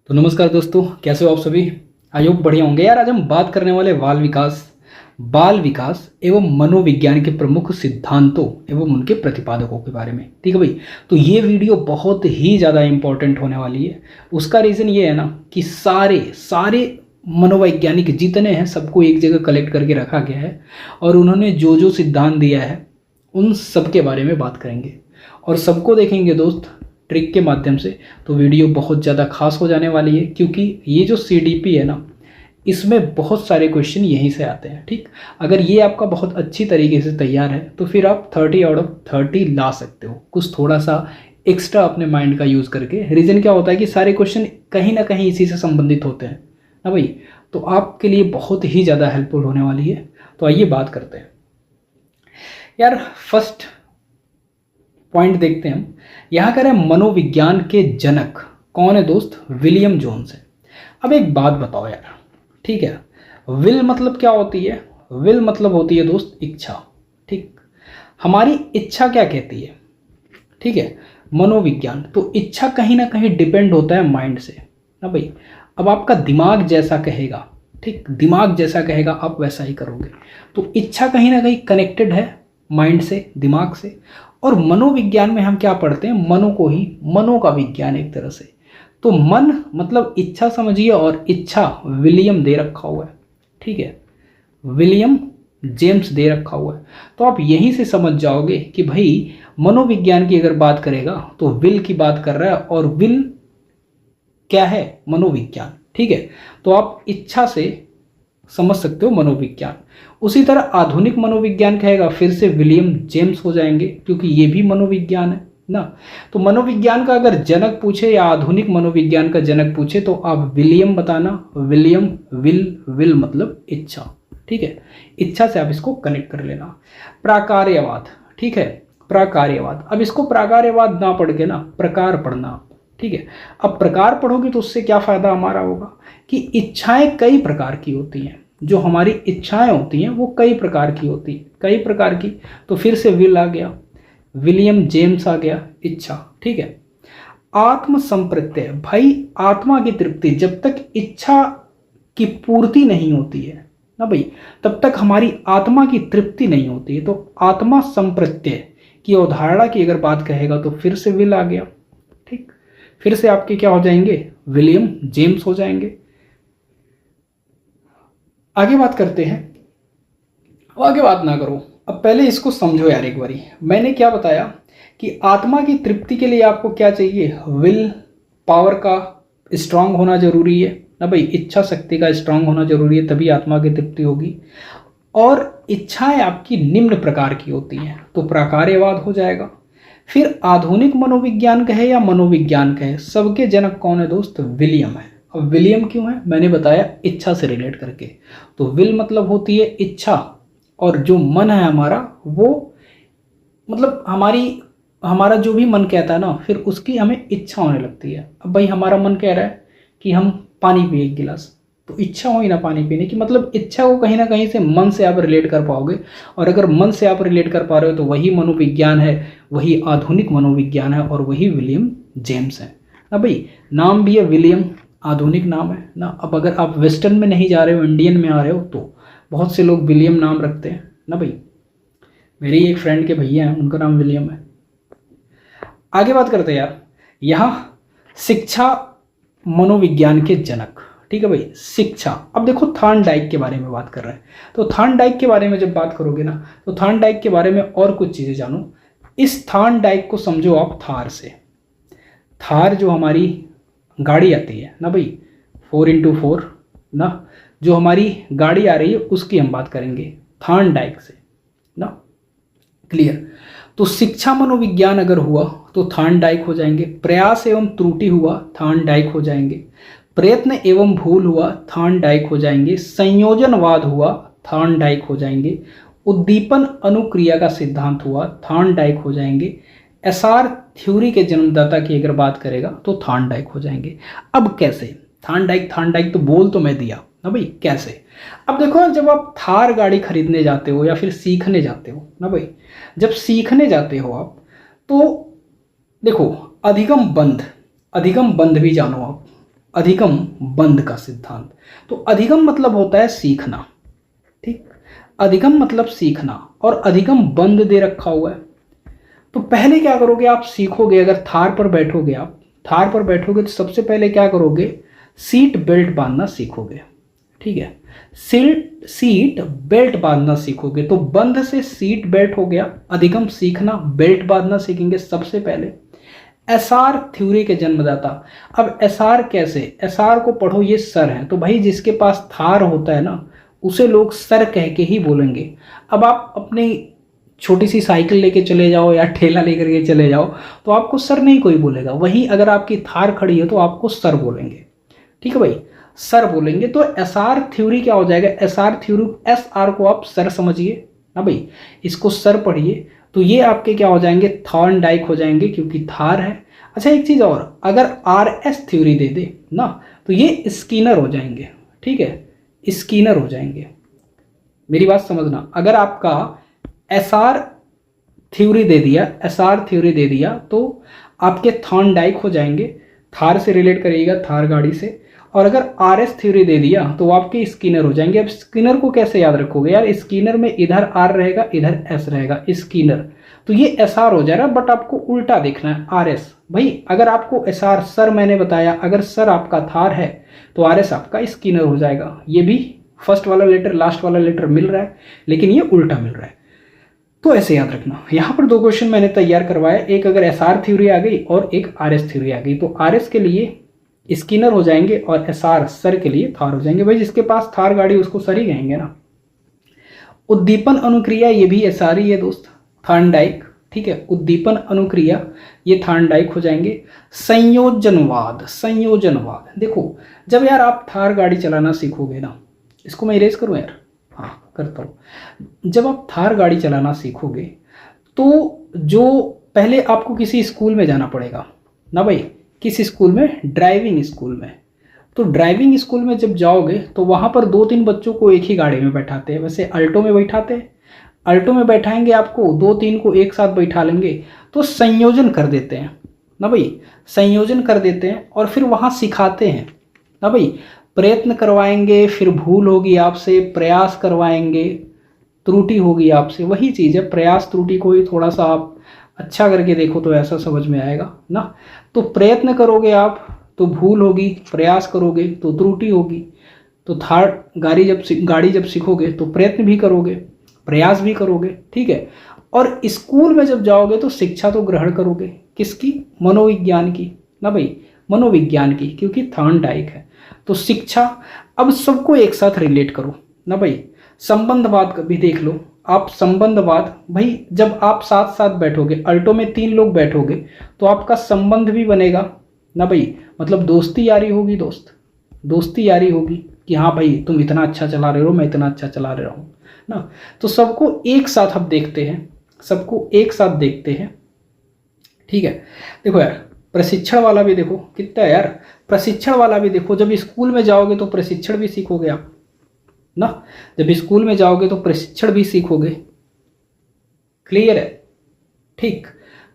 तो नमस्कार दोस्तों, कैसे हो आप सभी। आई होप बढ़िया होंगे यार। आज हम बात करने वाले बाल विकास एवं मनोविज्ञान के प्रमुख सिद्धांतों एवं उनके प्रतिपादकों के बारे में। ठीक है भाई। तो ये वीडियो बहुत ही ज़्यादा इंपॉर्टेंट होने वाली है। उसका रीज़न ये है ना कि सारे सारे मनोवैज्ञानिक जितने हैं सबको एक जगह कलेक्ट करके रखा गया है और उन्होंने जो जो सिद्धांत दिया है उन सब के बारे में बात करेंगे और सबको देखेंगे दोस्त ट्रिक के माध्यम से। तो वीडियो बहुत ज़्यादा खास हो जाने वाली है क्योंकि ये जो CDP है ना, इसमें बहुत सारे क्वेश्चन यहीं से आते हैं। ठीक, अगर ये आपका बहुत अच्छी तरीके से तैयार है तो फिर आप 30 आउट ऑफ 30 ला सकते हो, कुछ थोड़ा सा एक्स्ट्रा अपने माइंड का यूज़ करके। रीज़न क्या होता है कि सारे क्वेश्चन कहीं ना कहीं इसी से संबंधित होते हैं ना भाई। तो आपके लिए बहुत ही ज़्यादा हेल्पफुल होने वाली है। तो आइए बात करते हैं यार। फर्स्ट पॉइंट देखते हैं हम। यहाँ करें मनोविज्ञान के जनक कौन है दोस्त? विलियम जोन्स है। अब एक बात बताओ यार, ठीक है, विल मतलब क्या होती है? विल मतलब होती है दोस्त इच्छा। ठीक, हमारी इच्छा क्या कहती है? ठीक है, मनोविज्ञान तो इच्छा कहीं ना कहीं डिपेंड होता है माइंड से ना भाई। अब आपका दिमाग जैसा कहेगा, ठीक, दिमाग जैसा कहेगा आप वैसा ही करोगे। तो इच्छा कहीं ना कहीं कनेक्टेड है माइंड से, दिमाग से। और मनोविज्ञान में हम क्या पढ़ते हैं? मनो को ही, मनो का विज्ञान एक तरह से। तो मन मतलब इच्छा समझिए, और इच्छा विलियम दे रखा हुआ है। ठीक है, विलियम जेम्स दे रखा हुआ है। तो आप यहीं से समझ जाओगे कि भाई मनोविज्ञान की अगर बात करेगा तो विल की बात कर रहा है, और विल क्या है? मनोविज्ञान। ठीक है, तो आप इच्छा से समझ सकते हो मनोविज्ञान। उसी तरह आधुनिक मनोविज्ञान कहेगा फिर से विलियम जेम्स हो जाएंगे, क्योंकि ये भी मनोविज्ञान है ना। तो मनोविज्ञान का अगर जनक पूछे या आधुनिक मनोविज्ञान का जनक पूछे तो आप विलियम बताना। विलियम, विल मतलब इच्छा। ठीक है, इच्छा से आप इसको कनेक्ट कर लेना। प्राकार्यवाद, ठीक है, प्राकार्यवाद। अब इसको प्राकार्यवाद ना पढ़ के ना प्रकार पढ़ना। ठीक है, अब प्रकार पढ़ोगे तो उससे क्या फायदा हमारा होगा कि इच्छाएं कई प्रकार की होती हैं। जो हमारी इच्छाएं होती हैं वो कई प्रकार की होती हैं, कई प्रकार की। तो फिर से विल आ गया, विलियम जेम्स आ गया, इच्छा। ठीक है, आत्म संप्रत्यय, भाई आत्मा की तृप्ति। जब तक इच्छा की पूर्ति नहीं होती है ना भाई, तब तक हमारी आत्मा की तृप्ति नहीं होती है। तो आत्मा संप्रत्यय की अवधारणा की अगर बात कहेगा तो फिर से विल आ गया। ठीक, फिर से आपके क्या हो जाएंगे? विलियम जेम्स हो जाएंगे। आगे बात करते हैं। आगे बात ना करो, अब पहले इसको समझो यार एक बारी। मैंने क्या बताया कि आत्मा की तृप्ति के लिए आपको क्या चाहिए? विल पावर का स्ट्रांग होना जरूरी है ना भाई, इच्छा शक्ति का स्ट्रांग होना जरूरी है, तभी आत्मा की तृप्ति होगी। और इच्छाएं आपकी निम्न प्रकार की होती हैं, तो प्राकार्यवाद हो जाएगा। फिर आधुनिक मनोविज्ञान कहे या मनोविज्ञान कहे, सबके जनक कौन है दोस्त? विलियम है। अब विलियम क्यों है? मैंने बताया इच्छा से रिलेट करके। तो विल मतलब होती है इच्छा, और जो मन है हमारा वो मतलब हमारा जो भी मन कहता है ना, फिर उसकी हमें इच्छा होने लगती है। अब भाई हमारा मन कह रहा है कि हम पानी पिए एक गिलास, तो इच्छा हुई ना पानी पीने की। मतलब इच्छा को कहीं ना कहीं से मन से आप रिलेट कर पाओगे, और अगर मन से आप रिलेट कर पा रहे हो तो वही मनोविज्ञान है, वही आधुनिक मनोविज्ञान है, और वही विलियम जेम्स है ना भाई। नाम भी है विलियम, आधुनिक नाम है ना। अब अगर आप वेस्टर्न में नहीं जा रहे हो, इंडियन में आ रहे हो, तो बहुत से लोग विलियम नाम रखते हैं ना भाई। मेरी एक फ्रेंड के भैया हैं, उनका नाम विलियम है। आगे बात करते हैं यार। यहाँ शिक्षा मनोविज्ञान के जनक, ठीक है भाई, शिक्षा। अब देखो थॉर्नडाइक के बारे में बात कर रहे हैं, तो थॉर्नडाइक के बारे में जब बात करोगे ना, तो थॉर्नडाइक के बारे में और कुछ चीज़ें जानो। इस थॉर्नडाइक को समझो आप थार से। थार जो हमारी गाड़ी आती है ना भाई, 4x4 ना, जो हमारी गाड़ी आ रही है उसकी हम बात करेंगे थॉर्नडाइक से ना। क्लियर? तो शिक्षा मनोविज्ञान अगर हुआ तो थॉर्नडाइक हो जाएंगे। प्रयास एवं त्रुटि हुआ, थॉर्नडाइक हो जाएंगे। प्रयत्न एवं भूल हुआ, थॉर्नडाइक हो जाएंगे। संयोजनवाद हुआ, थॉर्नडाइक हो जाएंगे। उद्दीपन अनुक्रिया का सिद्धांत हुआ, थॉर्नडाइक हो जाएंगे। एसआर थ्योरी के जन्मदाता की अगर बात करेगा तो थॉर्नडाइक हो जाएंगे। अब कैसे? थॉर्नडाइक तो बोल तो मैं दिया ना भाई, कैसे? अब देखो, जब आप थार गाड़ी खरीदने जाते हो या फिर सीखने जाते हो ना भाई, जब सीखने जाते हो आप, तो देखो अधिगम बंध भी जानो आप। अधिगम बंध का सिद्धांत। तो अधिगम मतलब होता है सीखना, ठीक, अधिगम मतलब सीखना, और अधिगम बंध दे रखा हुआ है। तो पहले क्या करोगे आप, सीखोगे, अगर थार पर बैठोगे, आप थार पर बैठोगे तो सबसे पहले क्या करोगे, सीट बेल्ट बांधना सीखोगे, ठीक है, सीट बेल्ट बांधना सीखोगे। तो बंध से सीट बेल्ट हो गया, अधिगम सीखना, बेल्ट बांधना सीखेंगे सबसे पहले। एसआर थ्योरी के जन्मदाता। अब एसआर कैसे, एसआर को पढ़ो, ये सर है, तो भाई जिसके पास थार होता है ना उसे लोग सर कह के ही बोलेंगे। अब आप अपनी छोटी सी साइकिल लेके चले जाओ या ठेला लेकर के चले जाओ तो आपको सर नहीं कोई बोलेगा, वहीं अगर आपकी थार खड़ी है तो आपको सर बोलेंगे, ठीक है भाई, सर बोलेंगे। तो एसआर थ्योरी क्या हो जाएगा, एसआर थ्योरी, एस आर को आप सर समझिए ना भाई, इसको सर पढ़िए, तो ये आपके क्या हो जाएंगे, थॉर्नडाइक हो जाएंगे, क्योंकि थार है। अच्छा एक चीज और, अगर आर एस थ्योरी दे दे ना तो ये स्किनर हो जाएंगे, ठीक है, स्किनर हो जाएंगे। मेरी बात समझना, अगर आपका एसआर थ्योरी दे दिया, एसआर थ्योरी दे दिया तो आपके थॉर्नडाइक हो जाएंगे, थार से रिलेट करिएगा, थार गाड़ी से। और अगर आर एस थ्योरी दे दिया तो आपके स्किनर हो जाएंगे। अब स्किनर को कैसे याद रखोगे यार, स्किनर में इधर आर रहेगा इधर एस रहेगा, स्किनर, तो ये एस आर हो जाएगा, बट आपको उल्टा देखना है, आर एस। भाई अगर आपको एस आर सर मैंने बताया, अगर सर आपका थार है तो आर एस आपका स्किनर हो जाएगा। ये भी फर्स्ट वाला लेटर लास्ट वाला लेटर मिल रहा है, लेकिन ये उल्टा मिल रहा है, तो ऐसे याद रखना। यहाँ पर दो क्वेश्चन मैंने तैयार करवाया, एक अगर एस आर थ्योरी आ गई और एक आर एस थ्योरी आ गई, तो आर एस के लिए स्किनर हो जाएंगे और एस आर सर के लिए थार हो जाएंगे। भाई जिसके पास थार गाड़ी उसको सर ही कहेंगे ना। उद्दीपन अनुक्रिया, ये भी एस आर ही है दोस्त, थॉर्नडाइक, ठीक है, उद्दीपन अनुक्रिया ये थॉर्नडाइक हो जाएंगे। संयोजनवाद, संयोजनवाद देखो, जब यार आप थार गाड़ी चलाना सीखोगे ना, इसको मैं इरेज करूँ यार, हाँ करता हूँ। जब आप थार गाड़ी चलाना सीखोगे तो जो पहले आपको किसी स्कूल में जाना पड़ेगा ना भाई, किस स्कूल में, ड्राइविंग स्कूल में। तो ड्राइविंग स्कूल में जब जाओगे तो वहाँ पर 2-3 बच्चों को एक ही गाड़ी में बैठाते हैं, वैसे अल्टो में बैठाते हैं, अल्टो में बैठाएंगे आपको 2-3 को एक साथ बैठा लेंगे, तो संयोजन कर देते हैं ना भाई, संयोजन कर देते हैं और फिर वहाँ सिखाते हैं ना भाई, प्रयत्न करवाएंगे, फिर भूल होगी आपसे, प्रयास करवाएंगे, त्रुटि होगी आपसे, वही चीज़ है, प्रयास त्रुटि को ही थोड़ा सा आप अच्छा करके देखो तो ऐसा समझ में आएगा ना। तो प्रयत्न करोगे आप तो भूल होगी, प्रयास करोगे तो त्रुटि होगी। तो थार गाड़ी जब सीखोगे तो प्रयत्न भी करोगे, प्रयास भी करोगे, ठीक है। और स्कूल में जब जाओगे तो शिक्षा तो ग्रहण करोगे, किसकी, मनोविज्ञान की ना भाई, मनोविज्ञान की, क्योंकि थॉर्नडाइक है। तो शिक्षा, अब सबको एक साथ रिलेट करो ना भाई, संबंधवाद भी देख लो आप, संबंधवाद भाई जब आप साथ साथ बैठोगे, अल्टो में 3 लोग बैठोगे तो आपका संबंध भी बनेगा ना भाई, मतलब दोस्ती यारी होगी, दोस्ती यारी होगी कि हाँ भाई तुम इतना अच्छा चला रहे हो, मैं इतना अच्छा चला रहा हूँ ना। तो सबको एक साथ अब देखते हैं, सबको एक साथ देखते हैं, ठीक है। देखो यार प्रशिक्षण वाला भी देखो कितना है यार, प्रशिक्षण वाला भी देखो, जब स्कूल में जाओगे तो प्रशिक्षण भी सीखोगे आप ना, जब स्कूल में जाओगे तो प्रशिक्षण भी सीखोगे, क्लियर है, ठीक।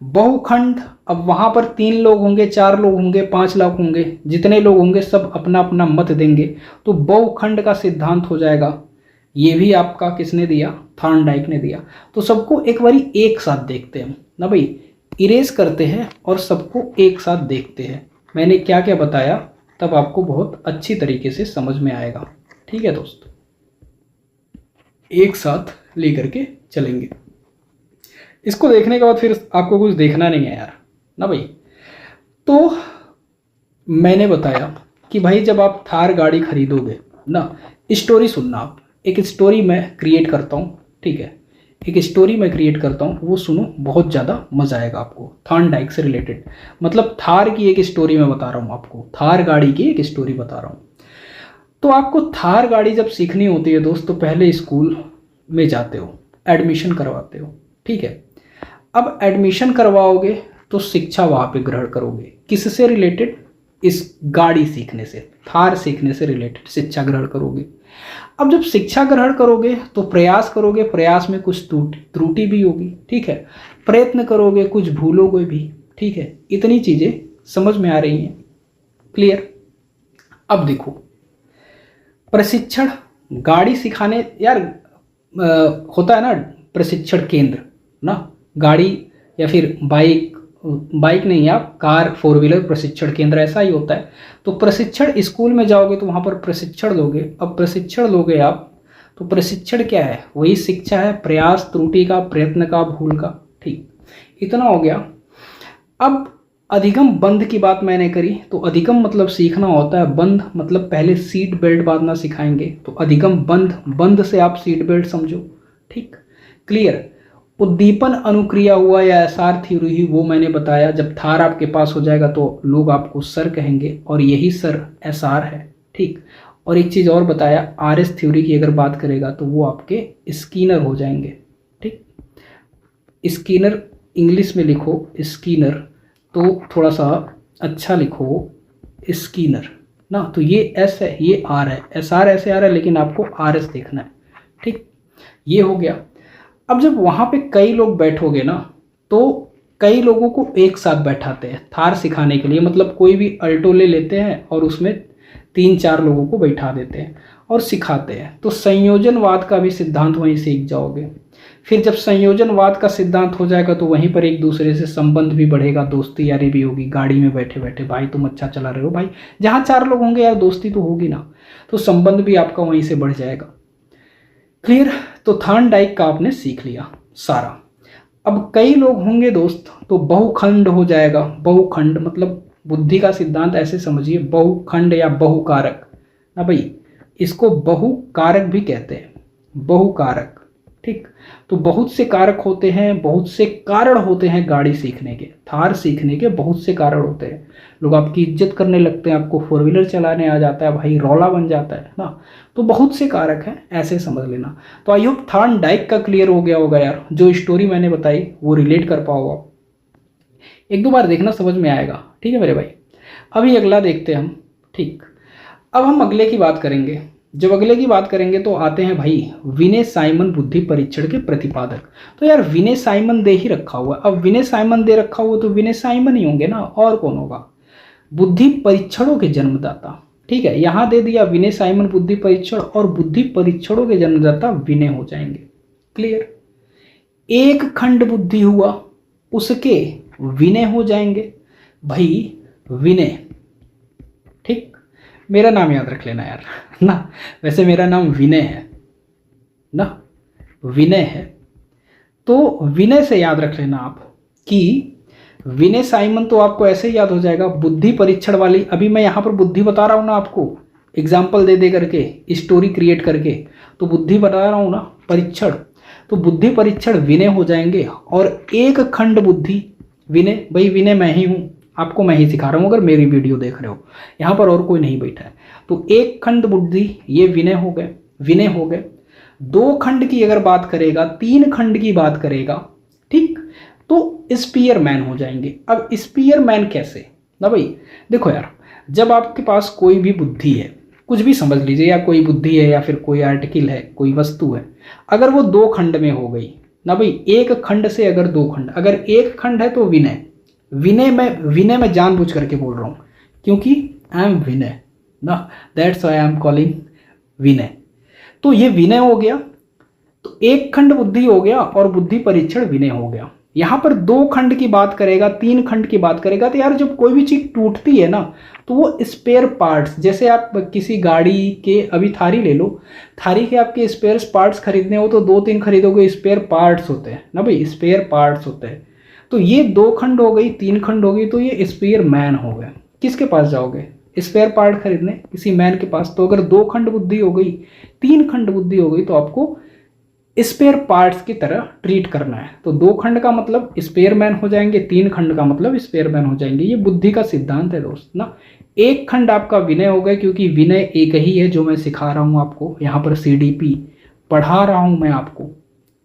बहुखंड, अब वहां पर 3 लोग होंगे, 4 लोग होंगे, 5 लोग होंगे, जितने लोग होंगे सब अपना अपना मत देंगे, तो बहुखंड का सिद्धांत हो जाएगा। ये भी आपका किसने दिया, थॉर्नडाइक ने दिया। तो सबको एक बारी एक साथ देखते हैं ना भाई, इरेज करते हैं और सबको एक साथ देखते हैं। मैंने क्या क्या बताया तब आपको बहुत अच्छी तरीके से समझ में आएगा, ठीक है दोस्त, एक साथ लेकर के चलेंगे। इसको देखने के बाद फिर आपको कुछ देखना नहीं है यार ना भाई। तो मैंने बताया कि भाई जब आप थार गाड़ी खरीदोगे ना, स्टोरी सुनना आप, एक स्टोरी मैं क्रिएट करता हूँ, ठीक है, एक स्टोरी मैं क्रिएट करता हूँ, वो सुनो, बहुत ज़्यादा मज़ा आएगा आपको, थॉर्नडाइक से रिलेटेड, मतलब थार की एक स्टोरी मैं बता रहा हूँ आपको, थार गाड़ी की एक स्टोरी बता रहा हूँ। तो आपको थार गाड़ी जब सीखनी होती है दोस्त, तो पहले स्कूल में जाते हो, एडमिशन करवाते हो, ठीक है। अब एडमिशन करवाओगे तो शिक्षा वहाँ पे ग्रहण करोगे, किससे रिलेटेड, इस गाड़ी सीखने से, थार सीखने से रिलेटेड शिक्षा ग्रहण करोगे। अब जब शिक्षा ग्रहण करोगे तो प्रयास करोगे, प्रयास में कुछ त्रुटि भी होगी, ठीक है, प्रयत्न करोगे, कुछ भूलोगे भी, ठीक है। इतनी चीज़ें समझ में आ रही हैं, क्लियर। अब देखो, प्रशिक्षण गाड़ी सिखाने, यार होता है ना प्रशिक्षण केंद्र ना, गाड़ी या फिर बाइक, बाइक नहीं, आप कार, फोर व्हीलर प्रशिक्षण केंद्र, ऐसा ही होता है। तो प्रशिक्षण स्कूल में जाओगे तो वहाँ पर प्रशिक्षण लोगे। अब प्रशिक्षण लोगे आप, तो प्रशिक्षण क्या है? वही शिक्षा है, प्रयास, त्रुटि का, प्रयत्न का, भूल का। ठीक, इतना हो गया। अब अधिगम बंध की बात मैंने करी, तो अधिगम मतलब सीखना होता है, बंध मतलब पहले सीट बेल्ट बांधना सिखाएंगे, तो अधिगम बंध, बंध से आप सीट बेल्ट समझो। ठीक, क्लियर। उद्दीपन अनुक्रिया हुआ या एसआर थ्योरी हुई, वो मैंने बताया। जब थार आपके पास हो जाएगा तो लोग आपको सर कहेंगे, और यही सर एसआर है। ठीक, और एक चीज़ और बताया, आरएस थ्योरी की अगर बात करेगा तो वो आपके स्किनर हो जाएंगे। ठीक, स्किनर इंग्लिश में लिखो स्किनर, तो थोड़ा सा अच्छा लिखो स्किनर ना, तो ये एस है, ये आर है, एस आर ऐसे आ रहा है, लेकिन आपको आर एस देखना है। ठीक, ये हो गया। अब जब वहाँ पे कई लोग बैठोगे ना, तो कई लोगों को एक साथ बैठाते हैं थार सिखाने के लिए, मतलब कोई भी अल्टो ले लेते हैं और उसमें 3-4 लोगों को बैठा देते हैं और सिखाते हैं। तो संयोजनवाद का भी सिद्धांत वहीं सीख जाओगे। फिर जब संयोजनवाद का सिद्धांत हो जाएगा तो वहीं पर एक दूसरे से संबंध भी बढ़ेगा, दोस्ती यारी भी होगी। गाड़ी में बैठे बैठे, भाई तुम अच्छा चला रहे हो, भाई जहाँ 4 लोग होंगे यार दोस्ती तो होगी ना, तो संबंध भी आपका वहीं से बढ़ जाएगा। क्लियर। तो थॉर्नडाइक का आपने सीख लिया सारा। अब कई लोग होंगे दोस्त, तो बहुखंड हो जाएगा। बहुखंड मतलब बुद्धि का सिद्धांत ऐसे समझिए, बहुखंड या बहुकारक ना भाई, इसको बहुकारक भी कहते हैं, बहुकारक। ठीक, तो बहुत से कारक होते हैं, बहुत से कारण होते हैं गाड़ी सीखने के, थार सीखने के बहुत से कारण होते हैं। लोग आपकी इज्जत करने लगते हैं, आपको फोर व्हीलर चलाने आ जाता है, भाई रौला बन जाता है ना, तो बहुत से कारक हैं, ऐसे समझ लेना। तो आई होप थॉर्नडाइक का क्लियर हो गया होगा यार, जो स्टोरी मैंने बताई वो रिलेट कर पाओ आप, 1-2 बार देखना समझ में आएगा। ठीक है मेरे भाई, अभी अगला देखते हैं हम। ठीक, अब हम अगले की बात करेंगे। जब अगले की बात करेंगे तो आते हैं भाई विनय साइमन बुद्धि परीक्षण के प्रतिपादक। तो यार विनय साइमन दे ही रखा हुआ, अब विनय साइमन दे रखा हुआ तो विनय साइमन ही होंगे ना, और कौन होगा? बुद्धि परीक्षणों के जन्मदाता। ठीक है, यहां दे दिया विनय साइमन बुद्धि परीक्षण, और बुद्धि परीक्षणों के जन्मदाता विनय हो जाएंगे। क्लियर। एक खंड बुद्धि हुआ, उसके विनय हो जाएंगे भाई, विनय। ठीक, मेरा नाम याद रख लेना यार ना, वैसे मेरा नाम विनय है ना, विनय है, तो विनय से याद रख लेना आप कि विनय साइमन, तो आपको ऐसे ही याद हो जाएगा। बुद्धि परीक्षण वाली, अभी मैं यहाँ पर बुद्धि बता रहा हूँ ना आपको, एग्जाम्पल दे दे करके, स्टोरी क्रिएट करके, तो बुद्धि बता रहा हूँ ना, परीक्षण, तो बुद्धि परीक्षण विनय हो जाएंगे। और एक खंड बुद्धि विनय, भाई विनय मैं ही हूँ, आपको मैं ही सिखा रहा हूँ अगर मेरी वीडियो देख रहे हो, यहाँ पर और कोई नहीं बैठा है। तो एक खंड बुद्धि ये विनय हो गए, विनय हो गए। 2 खंड की अगर बात करेगा, 3 खंड की बात करेगा, ठीक, तो स्पीयरमैन हो जाएंगे। अब स्पीयरमैन कैसे ना भाई, देखो यार, जब आपके पास कोई भी बुद्धि है, कुछ भी समझ लीजिए, या कोई बुद्धि है या फिर कोई आर्टिकल है, कोई वस्तु है, अगर वो 2 खंड में हो गई ना भाई, एक खंड से अगर 2 खंड, अगर एक खंड है तो विनय, विनय में जानबूझ करके बोल रहा हूँ क्योंकि आई एम विनय ना, that's why I am calling Vinay. तो ये विनय हो गया, तो एक खंड बुद्धि हो गया और बुद्धि परीक्षण विनय हो गया। यहाँ पर 2 खंड की बात करेगा, 3 खंड की बात करेगा, तो यार जब कोई भी चीज टूटती है ना, तो वो स्पेयर पार्ट्स, जैसे आप किसी गाड़ी के, अभी थारी ले लो, थारी के आपके स्पेयर पार्ट्स खरीदने हो तो 2-3 खरीदोगे, स्पेयर पार्ट्स होते हैं ना भाई, स्पेयर पार्ट्स होते हैं। तो ये 2 खंड हो गई, 3 खंड हो गई, तो ये स्पेयर मैन हो गए। किसके पास जाओगे स्पेयर पार्ट खरीदने? किसी मैन के पास। तो अगर 2 खंड बुद्धि हो गई, 3 खंड बुद्धि हो गई, तो आपको स्पेयर पार्ट्स की तरह ट्रीट करना है। तो 2 खंड का मतलब स्पेयर मैन हो जाएंगे, 3 खंड का मतलब स्पेयर मैन हो जाएंगे। ये बुद्धि का सिद्धांत है दोस्त ना। एक खंड आपका विनय हो गया, क्योंकि विनय एक ही है जो मैं सिखा रहा हूँ आपको, यहाँ पर CDP पढ़ा रहा हूँ मैं आपको।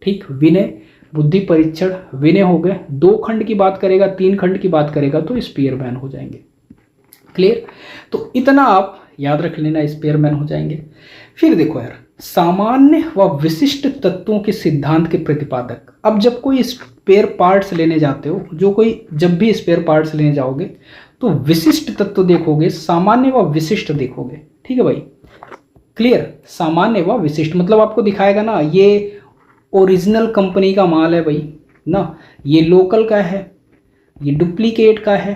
ठीक, विनय, बुद्धि परीक्षण, विनय हो गए। 2 खंड की बात करेगा, 3 खंड की बात करेगा तो स्पेयर मैन हो जाएंगे। क्लियर। तो इतना आप याद रख लेना, स्पेयर मैन हो जाएंगे। फिर देखो यार, सामान्य व विशिष्ट तत्वों के सिद्धांत के प्रतिपादक। अब जब कोई स्पेयर पार्ट्स लेने जाते हो, जब भी स्पेयर पार्ट्स लेने जाओगे तो विशिष्ट तत्व देखोगे, सामान्य व विशिष्ट देखोगे। ठीक है भाई, क्लियर। सामान्य व विशिष्ट मतलब आपको दिखाएगा ना ये ओरिजिनल कंपनी का माल है भाई ना, ये लोकल का है, ये डुप्लीकेट का है,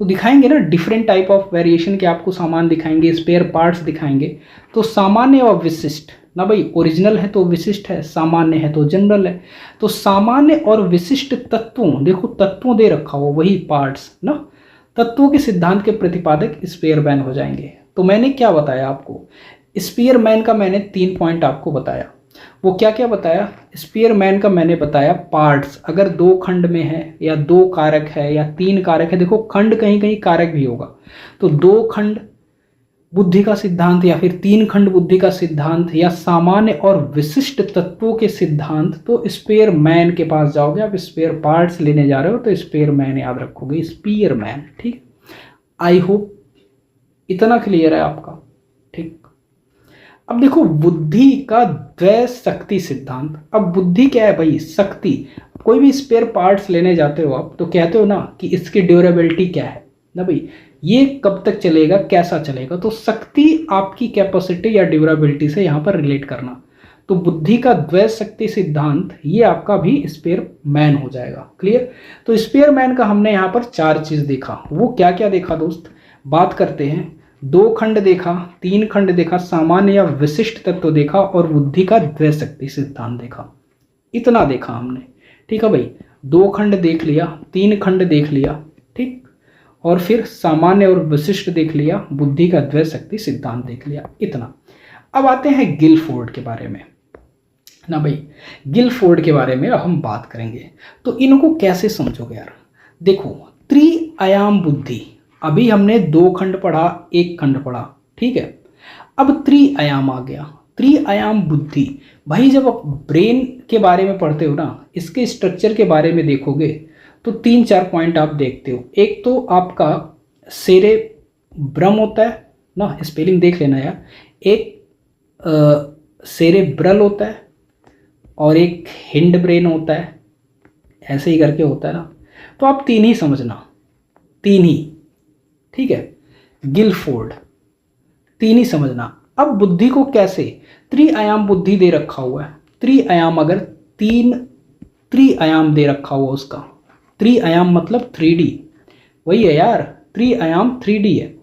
तो दिखाएंगे ना डिफरेंट टाइप ऑफ वेरिएशन के आपको सामान दिखाएंगे, स्पेयर पार्ट्स दिखाएंगे। तो सामान्य और विशिष्ट ना भाई, ओरिजिनल है तो विशिष्ट है, सामान्य है तो जनरल है। तो सामान्य और विशिष्ट तत्वों, देखो तत्वों दे रखा हो वही पार्ट्स ना, तत्वों के सिद्धांत के प्रतिपादक स्पेयरमैन हो जाएंगे। तो मैंने क्या बताया आपको, स्पेयरमैन का मैंने 3 पॉइंट आपको बताया। वो क्या क्या बताया, स्पेयरमैन का मैंने बताया पार्ट्स अगर 2 खंड में है या 2 कारक है या 3 कारक है, देखो खंड कहीं कहीं कारक भी होगा, तो 2 खंड बुद्धि का सिद्धांत या फिर 3 खंड बुद्धि का सिद्धांत या सामान्य और विशिष्ट तत्वों के सिद्धांत, तो स्पेयरमैन के पास जाओगे आप, स्पेयर पार्ट्स लेने जा रहे हो तो स्पेयरमैन याद रखोगे, स्पेयरमैन। ठीक, आई होप इतना क्लियर है आपका। ठीक, अब देखो बुद्धि का द्वय शक्ति सिद्धांत। अब बुद्धि क्या है भाई, शक्ति। कोई भी स्पेयर पार्ट्स लेने जाते हो आप तो कहते हो ना कि इसकी ड्यूरेबिलिटी क्या है ना भाई, ये कब तक चलेगा, कैसा चलेगा। तो शक्ति आपकी कैपेसिटी या ड्यूरेबिलिटी से यहाँ पर रिलेट करना, तो बुद्धि का द्वय शक्ति सिद्धांत ये आपका भी स्पेयर मैन हो जाएगा। क्लियर। तो स्पेयर मैन का हमने यहाँ पर 4 चीज देखा। वो क्या क्या देखा दोस्त, बात करते हैं। 2 खंड देखा, 3 खंड देखा, सामान्य या विशिष्ट तत्व देखा और बुद्धि का द्वय शक्ति सिद्धांत देखा। इतना देखा हमने। ठीक है भाई, 2 खंड देख लिया, 3 खंड देख लिया, ठीक, और फिर सामान्य और विशिष्ट देख लिया, बुद्धि का द्वय शक्ति सिद्धांत देख लिया, इतना। अब आते हैं गिलफोर्ड के बारे में ना भाई, गिलफोर्ड के बारे में हम बात करेंगे। तो इनको कैसे समझोगे यार, देखो त्रिआयाम बुद्धि, अभी हमने 2 खंड पढ़ा, 1 खंड पढ़ा, ठीक है। अब त्रिआयाम आ गया, त्रिआयाम बुद्धि। भाई जब आप ब्रेन के बारे में पढ़ते हो ना, इसके स्ट्रक्चर के बारे में देखोगे तो 3-4 पॉइंट आप देखते हो। एक तो आपका सेरेब्रम होता है ना, स्पेलिंग देख लेना यार, एक सेरेब्रल होता है और एक हिंड ब्रेन होता है, ऐसे ही करके होता है ना। तो आप 3 ही समझना, 3 ही, ठीक है। गिलफोर्ड 3 ही समझना। अब बुद्धि को कैसे, त्रिआयाम बुद्धि दे रखा हुआ है, त्रिआयाम अगर 3 त्रिआयाम दे रखा हुआ, उसका त्रिआयाम मतलब 3D, वही है यार, त्रिआयाम 3D है,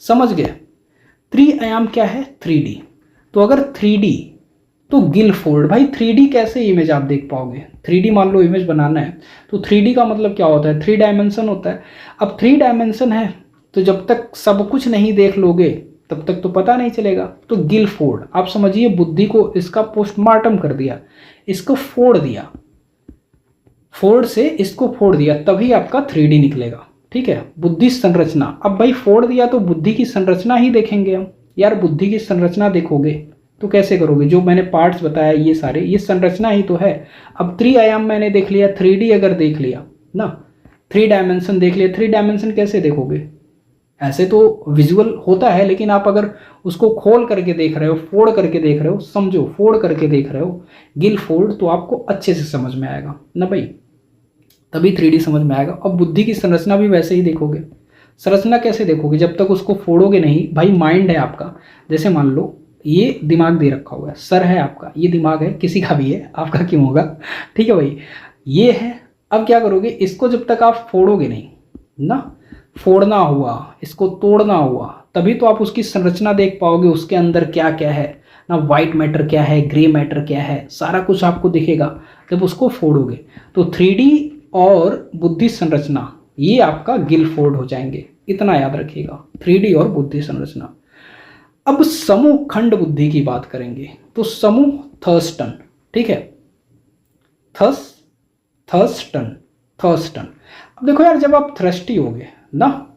समझ गए। त्रिआयाम क्या है, 3D। तो अगर 3D तो गिलफोर्ड, भाई 3D कैसे इमेज आप देख पाओगे, 3D मान लो इमेज बनाना है तो 3D का मतलब क्या होता है, 3 डायमेंशन होता है। अब 3 डायमेंशन है तो जब तक सब कुछ नहीं देख लोगे तब तक तो पता नहीं चलेगा। तो गिलफोर्ड आप समझिए, बुद्धि को इसका पोस्टमार्टम कर दिया, इसको फोड़ दिया, फोड़ से इसको फोड़ दिया, तभी आपका 3D निकलेगा, ठीक है। बुद्धि संरचना, अब भाई फोड़ दिया तो बुद्धि की संरचना ही देखेंगे हम। यार बुद्धि की संरचना देखोगे तो कैसे करोगे, जो मैंने पार्ट्स बताया ये सारे, ये संरचना ही तो है। अब त्रिआयाम मैंने देख लिया, 3D अगर देख लिया ना, 3 डायमेंशन देख लिया, 3 डायमेंशन कैसे देखोगे, ऐसे तो विजुअल होता है, लेकिन आप अगर उसको खोल करके देख रहे हो, फोड़ करके देख रहे हो, समझो फोड़ करके देख रहे हो, गिलफोर्ड, तो आपको अच्छे से समझ में आएगा ना भाई, तभी 3D समझ में आएगा। अब बुद्धि की संरचना भी वैसे ही देखोगे। संरचना कैसे देखोगे, जब तक उसको फोड़ोगे नहीं। भाई माइंड है आपका, जैसे मान लो ये दिमाग दे रखा हुआ है, सर है आपका, ये दिमाग है, किसी का भी है, आपका क्यों होगा, ठीक है भाई, ये है। अब क्या करोगे, इसको जब तक आप फोड़ोगे नहीं ना, फोड़ना हुआ, इसको तोड़ना हुआ, तभी तो आप उसकी संरचना देख पाओगे, उसके अंदर क्या क्या है ना, वाइट मैटर क्या है, ग्रे मैटर क्या है, सारा कुछ आपको दिखेगा जब उसको फोड़ोगे। तो 3D और बुद्धि संरचना ये आपका गिलफोर्ड हो जाएंगे, इतना याद रखिएगा, 3D और बुद्धि संरचना। अब समूह खंड बुद्धि की बात करेंगे, तो समूह थर्स्टन, ठीक है, थर्स्टन। अब देखो यार, जब आप थ्रस्टी होगे ना,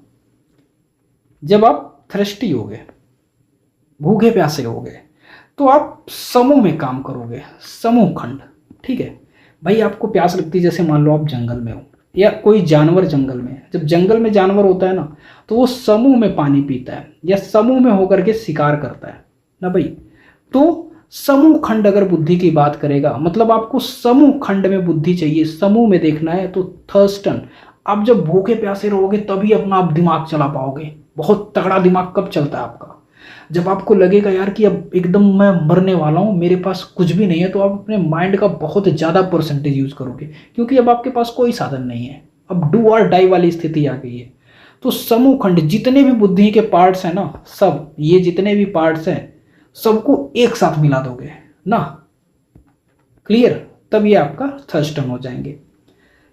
जब आप थ्रस्टी होगे, भूखे प्यासे होगे, तो आप समूह में काम करोगे, समूह खंड, ठीक है। भाई आपको प्यास लगती है, जैसे मान लो आप जंगल में हो या कोई जानवर जंगल में, जब जंगल में जानवर होता है ना, तो वो समूह में पानी पीता है या समूह में होकर के शिकार करता है ना भाई। तो समूह खंड अगर बुद्धि की बात करेगा, मतलब आपको समूह खंड में बुद्धि चाहिए, समूह में देखना है, तो थर्स्टन आप जब भूखे प्यासे रहोगे तभी अपना आप दिमाग चला पाओगे। बहुत तगड़ा दिमाग कब चलता है आपका? जब आपको लगेगा यार कि अब एकदम मैं मरने वाला हूँ, मेरे पास कुछ भी नहीं है, तो आप अपने माइंड का बहुत ज़्यादा परसेंटेज यूज करोगे, क्योंकि अब आपके पास कोई साधन नहीं है, अब डू और डाई वाली स्थिति आ गई है। तो समूह खंड जितने भी बुद्धि के पार्ट्स हैं ना, सब ये जितने भी पार्ट्स हैं सबको एक साथ मिला दोगे ना, क्लियर, तब ये आपका थर्स्टन हो जाएंगे।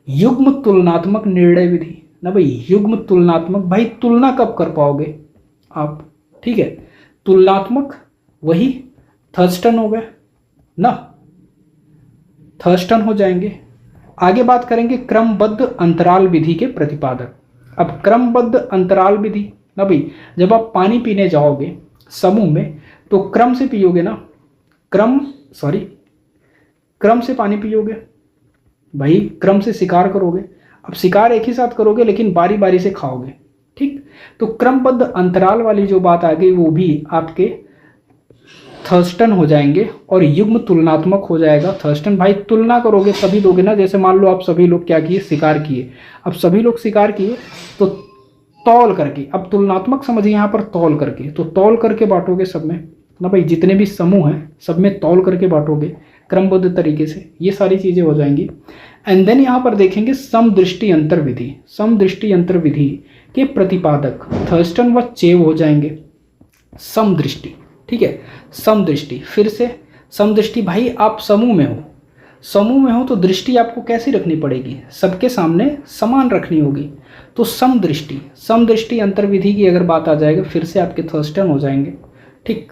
युग्म तुलनात्मक निर्णय विधि ना भाई, युग्म तुलनात्मक, भाई तुलना कब कर पाओगे आप? ठीक है, तुलनात्मक वही थर्स्टन हो गए ना, थर्स्टन हो जाएंगे। आगे बात करेंगे क्रमबद्ध अंतराल विधि के प्रतिपादक। अब क्रमबद्ध अंतराल विधि ना भाई, जब आप पानी पीने जाओगे समूह में तो क्रम से पियोगे ना, क्रम से पानी पियोगे भाई, क्रम से शिकार करोगे। अब शिकार एक ही साथ करोगे लेकिन बारी बारी से खाओगे, ठीक। तो क्रमबद्ध अंतराल वाली जो बात आ गई वो भी आपके थर्स्टन हो जाएंगे, और युग्म तुलनात्मक हो जाएगा थर्स्टन। भाई तुलना करोगे तभी दोगे ना, जैसे मान लो आप सभी लोग क्या किए, शिकार किए। अब सभी लोग शिकार किए तो तौल करके, अब तुलनात्मक समझिए यहाँ पर तौल करके, तो तौल करके बांटोगे सब में ना भाई, जितने भी समूह हैं सब में तौल करके बांटोगे क्रमबद्ध तरीके से, ये सारी चीज़ें हो जाएंगी। एंड देन यहाँ पर देखेंगे समदृष्टि अंतर विधि। समदृष्टि अंतर विधि के प्रतिपादक थर्स्टन व चेव हो जाएंगे। समदृष्टि, ठीक है, समदृष्टि, फिर से समदृष्टि, भाई आप समूह में हो, समूह में हो तो दृष्टि आपको कैसी रखनी पड़ेगी, सबके सामने समान रखनी होगी। तो समदृष्टि, समदृष्टि अंतर्विधि की अगर बात आ जाएगा फिर से आपके थर्स्टन हो जाएंगे, ठीक।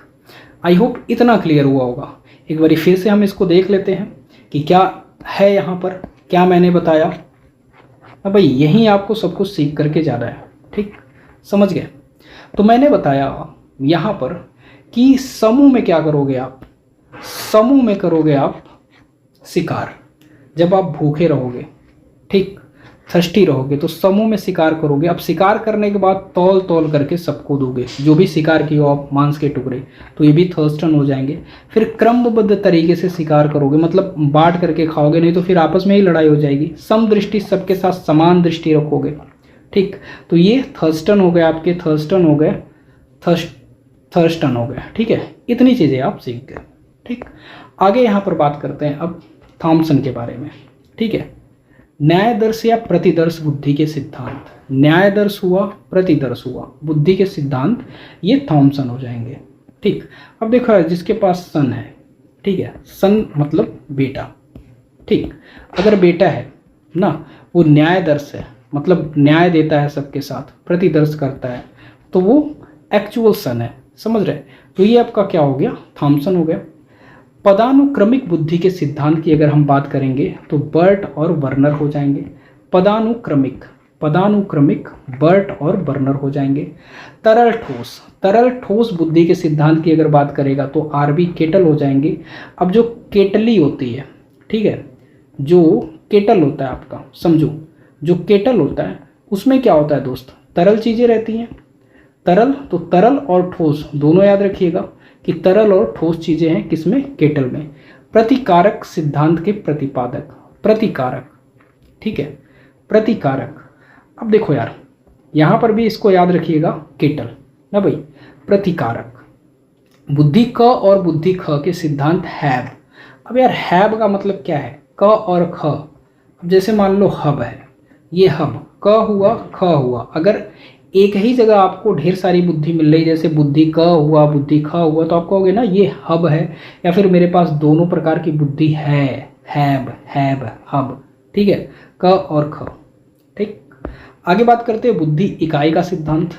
आई होप इतना क्लियर हुआ होगा। एक बार फिर से हम इसको देख लेते हैं कि क्या है यहाँ पर, क्या मैंने बताया। अब भाई यहीं आपको सब कुछ सीख करके जाना है, ठीक, समझ गए। तो मैंने बताया यहाँ पर कि समूह में क्या करोगे आप, समूह में करोगे आप शिकार। जब आप भूखे रहोगे, ठीक, थर्स्टी रहोगे, तो समूह में शिकार करोगे। अब शिकार करने के बाद तौल तौल करके सबको दोगे, जो भी शिकार किए हो आप, मांस के टुकड़े, तो ये भी थर्स्टन हो जाएंगे। फिर क्रमबद्ध तरीके से शिकार करोगे, मतलब बांट करके खाओगे, नहीं तो फिर आपस में ही लड़ाई हो जाएगी। समदृष्टि, सबके साथ समान दृष्टि रखोगे, ठीक। तो ये थर्स्टन हो गए आपके, थर्स्टन हो गए, थर्स्टन हो गया, ठीक है। इतनी चीज़ें आप सीख गए, ठीक। आगे यहाँ पर बात करते हैं अब थॉमसन के बारे में, ठीक है। न्यायदर्श या प्रतिदर्श बुद्धि के सिद्धांत, न्यायदर्श हुआ, प्रतिदर्श हुआ, बुद्धि के सिद्धांत, ये थॉमसन हो जाएंगे, ठीक। अब देखो जिसके पास सन है, ठीक है, सन मतलब बेटा, ठीक। अगर बेटा है ना, वो न्यायदर्श है, मतलब न्याय देता है सबके साथ, प्रतिदर्श करता है, तो वो एक्चुअल सन है, समझ रहे। तो ये आपका क्या हो गया, थॉमसन हो गया। पदानुक्रमिक बुद्धि के सिद्धांत की अगर हम बात करेंगे तो बर्ट और वर्नर हो जाएंगे। पदानुक्रमिक, पदानुक्रमिक बर्ट और वर्नर हो जाएंगे। तरल ठोस, तरल ठोस बुद्धि के सिद्धांत की अगर बात करेगा तो आरबी केटल हो जाएंगे। अब जो केटली होती है, ठीक है, जो केटल होता है आपका, समझो जो केटल होता है उसमें क्या होता है दोस्त, तरल चीज़ें रहती हैं। तरल, तो तरल और ठोस दोनों याद रखिएगा कि तरल और ठोस चीज़ें हैं किसमें, केटल में। प्रतिकारक सिद्धांत के प्रतिपादक, प्रतिकारक, ठीक है, प्रतिकारक। अब देखो यार यहाँ पर भी इसको याद रखिएगा, केटल ना भाई, प्रतिकारक। बुद्धि क और बुद्धि ख के सिद्धांत हैब। अब यार हैब का मतलब क्या है, क और ख। अब जैसे मान लो हब है, ये हब, क हुआ ख हुआ, अगर एक ही जगह आपको ढेर सारी बुद्धि मिल रही, जैसे बुद्धि क हुआ बुद्धि ख हुआ, तो आप कहोगे ना ये हब है, या फिर मेरे पास दोनों प्रकार की बुद्धि है, हैब, हैब, हब, ठीक है, क और ख, ठीक। आगे बात करते हैं बुद्धि इकाई का सिद्धांत।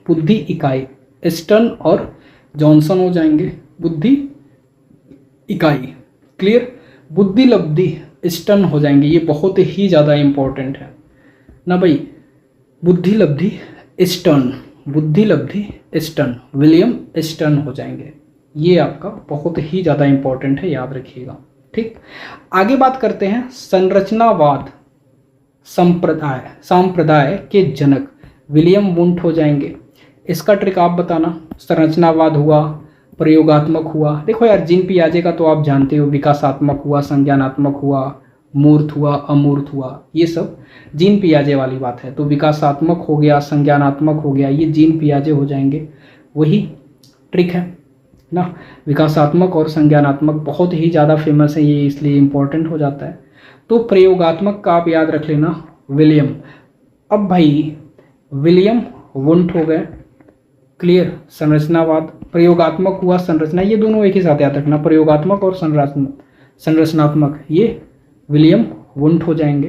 बुद्धि इकाई स्टर्न और जॉनसन हो जाएंगे। बुद्धि इकाई, क्लियर। बुद्धि लब्धि स्टर्न हो जाएंगे, ये बहुत ही ज़्यादा इंपॉर्टेंट है ना भाई। बुद्धि लब्धि स्टर्न, बुद्धि लब्धि स्टर्न, विलियम स्टर्न हो जाएंगे। ये आपका बहुत ही ज़्यादा इंपॉर्टेंट है, याद रखिएगा, ठीक। आगे बात करते हैं संरचनावाद संप्रदाय के जनक विलियम वुंट हो जाएंगे। इसका ट्रिक आप बताना, संरचनावाद हुआ, प्रयोगात्मक हुआ। देखो यार जीन पियाजे का तो आप जानते हो, विकासात्मक हुआ, संज्ञानात्मक हुआ, मूर्त हुआ, अमूर्त हुआ, ये सब जीन पियाजे वाली बात है। तो विकासात्मक हो गया, संज्ञानात्मक हो गया, ये जीन पियाजे हो जाएंगे। वही ट्रिक है ना, विकासात्मक और संज्ञानात्मक बहुत ही ज़्यादा फेमस है ये, इसलिए इम्पोर्टेंट हो जाता है। तो प्रयोगात्मक का आप याद रख लेना विलियम। अब भाई विलियम वुंट हो गए, क्लियर। संरचनावाद, प्रयोगात्मक हुआ, संरचना, ये दोनों एक ही साथ याद रखना, प्रयोगात्मक और संरचनात्मक, ये विलियम वुंट हो जाएंगे,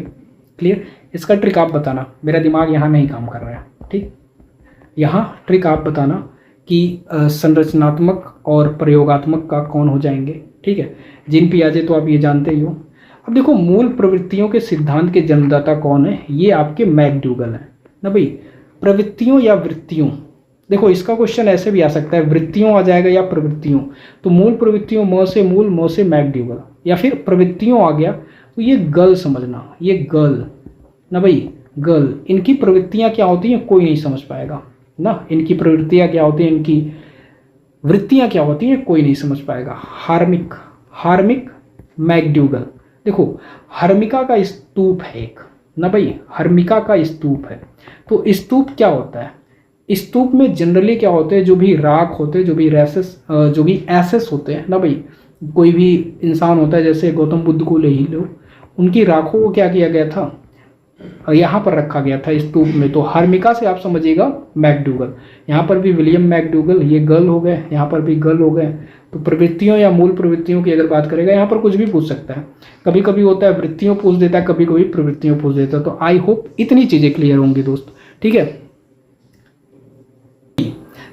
क्लियर। इसका ट्रिक आप बताना, मेरा दिमाग यहाँ नहीं काम कर रहा है, ठीक। यहाँ ट्रिक आप बताना कि संरचनात्मक और प्रयोगात्मक का कौन हो जाएंगे, ठीक है। जीन पियाजे तो आप ये जानते ही हो। अब देखो मूल प्रवृत्तियों के सिद्धांत के जन्मदाता कौन है, ये आपके मैकडूगल हैं ना भाई। प्रवृत्तियों या वृत्तियों, देखो इसका क्वेश्चन ऐसे भी आ सकता है, वृत्तियों आ जाएगा या प्रवृत्तियों, तो मूल प्रवृत्तियों म से मैकडूगल, या फिर प्रवृत्तियों आ गया तो ये गर्ल समझना, ये गर्ल ना भाई, गर्ल। इनकी प्रवृत्तियां क्या होती हैं कोई नहीं समझ पाएगा ना, इनकी प्रवृत्तियां क्या होती हैं, इनकी वृत्तियां क्या होती हैं कोई नहीं समझ पाएगा। हार्मिक मैकडूगल, देखो हर्मिका का स्तूप है एक ना भाई, हर्मिका का स्तूप है। तो स्तूप क्या होता है, स्तूप में जनरली क्या होते हैं, जो भी राख होते हैं, जो भी एसेस होते हैं ना भाई, कोई भी इंसान होता है, जैसे गौतम बुद्ध को ले ही लो, उनकी राखों को क्या किया गया था, यहाँ पर रखा गया था स्तूप में। तो हर्मिका से आप समझिएगा मैकडूगल, यहाँ पर भी विलियम मैकडूगल, ये गर्ल हो गए, यहाँ पर भी गर्ल हो गए। तो प्रवृत्तियों या मूल प्रवृत्तियों की अगर बात करेगा, यहाँ पर कुछ भी पूछ सकता है, कभी कभी होता है वृत्तियों पूछ देता है, कभी कभी प्रवृत्तियों पूछ देता है। तो आई होप इतनी चीज़ें क्लियर होंगी दोस्त, ठीक है।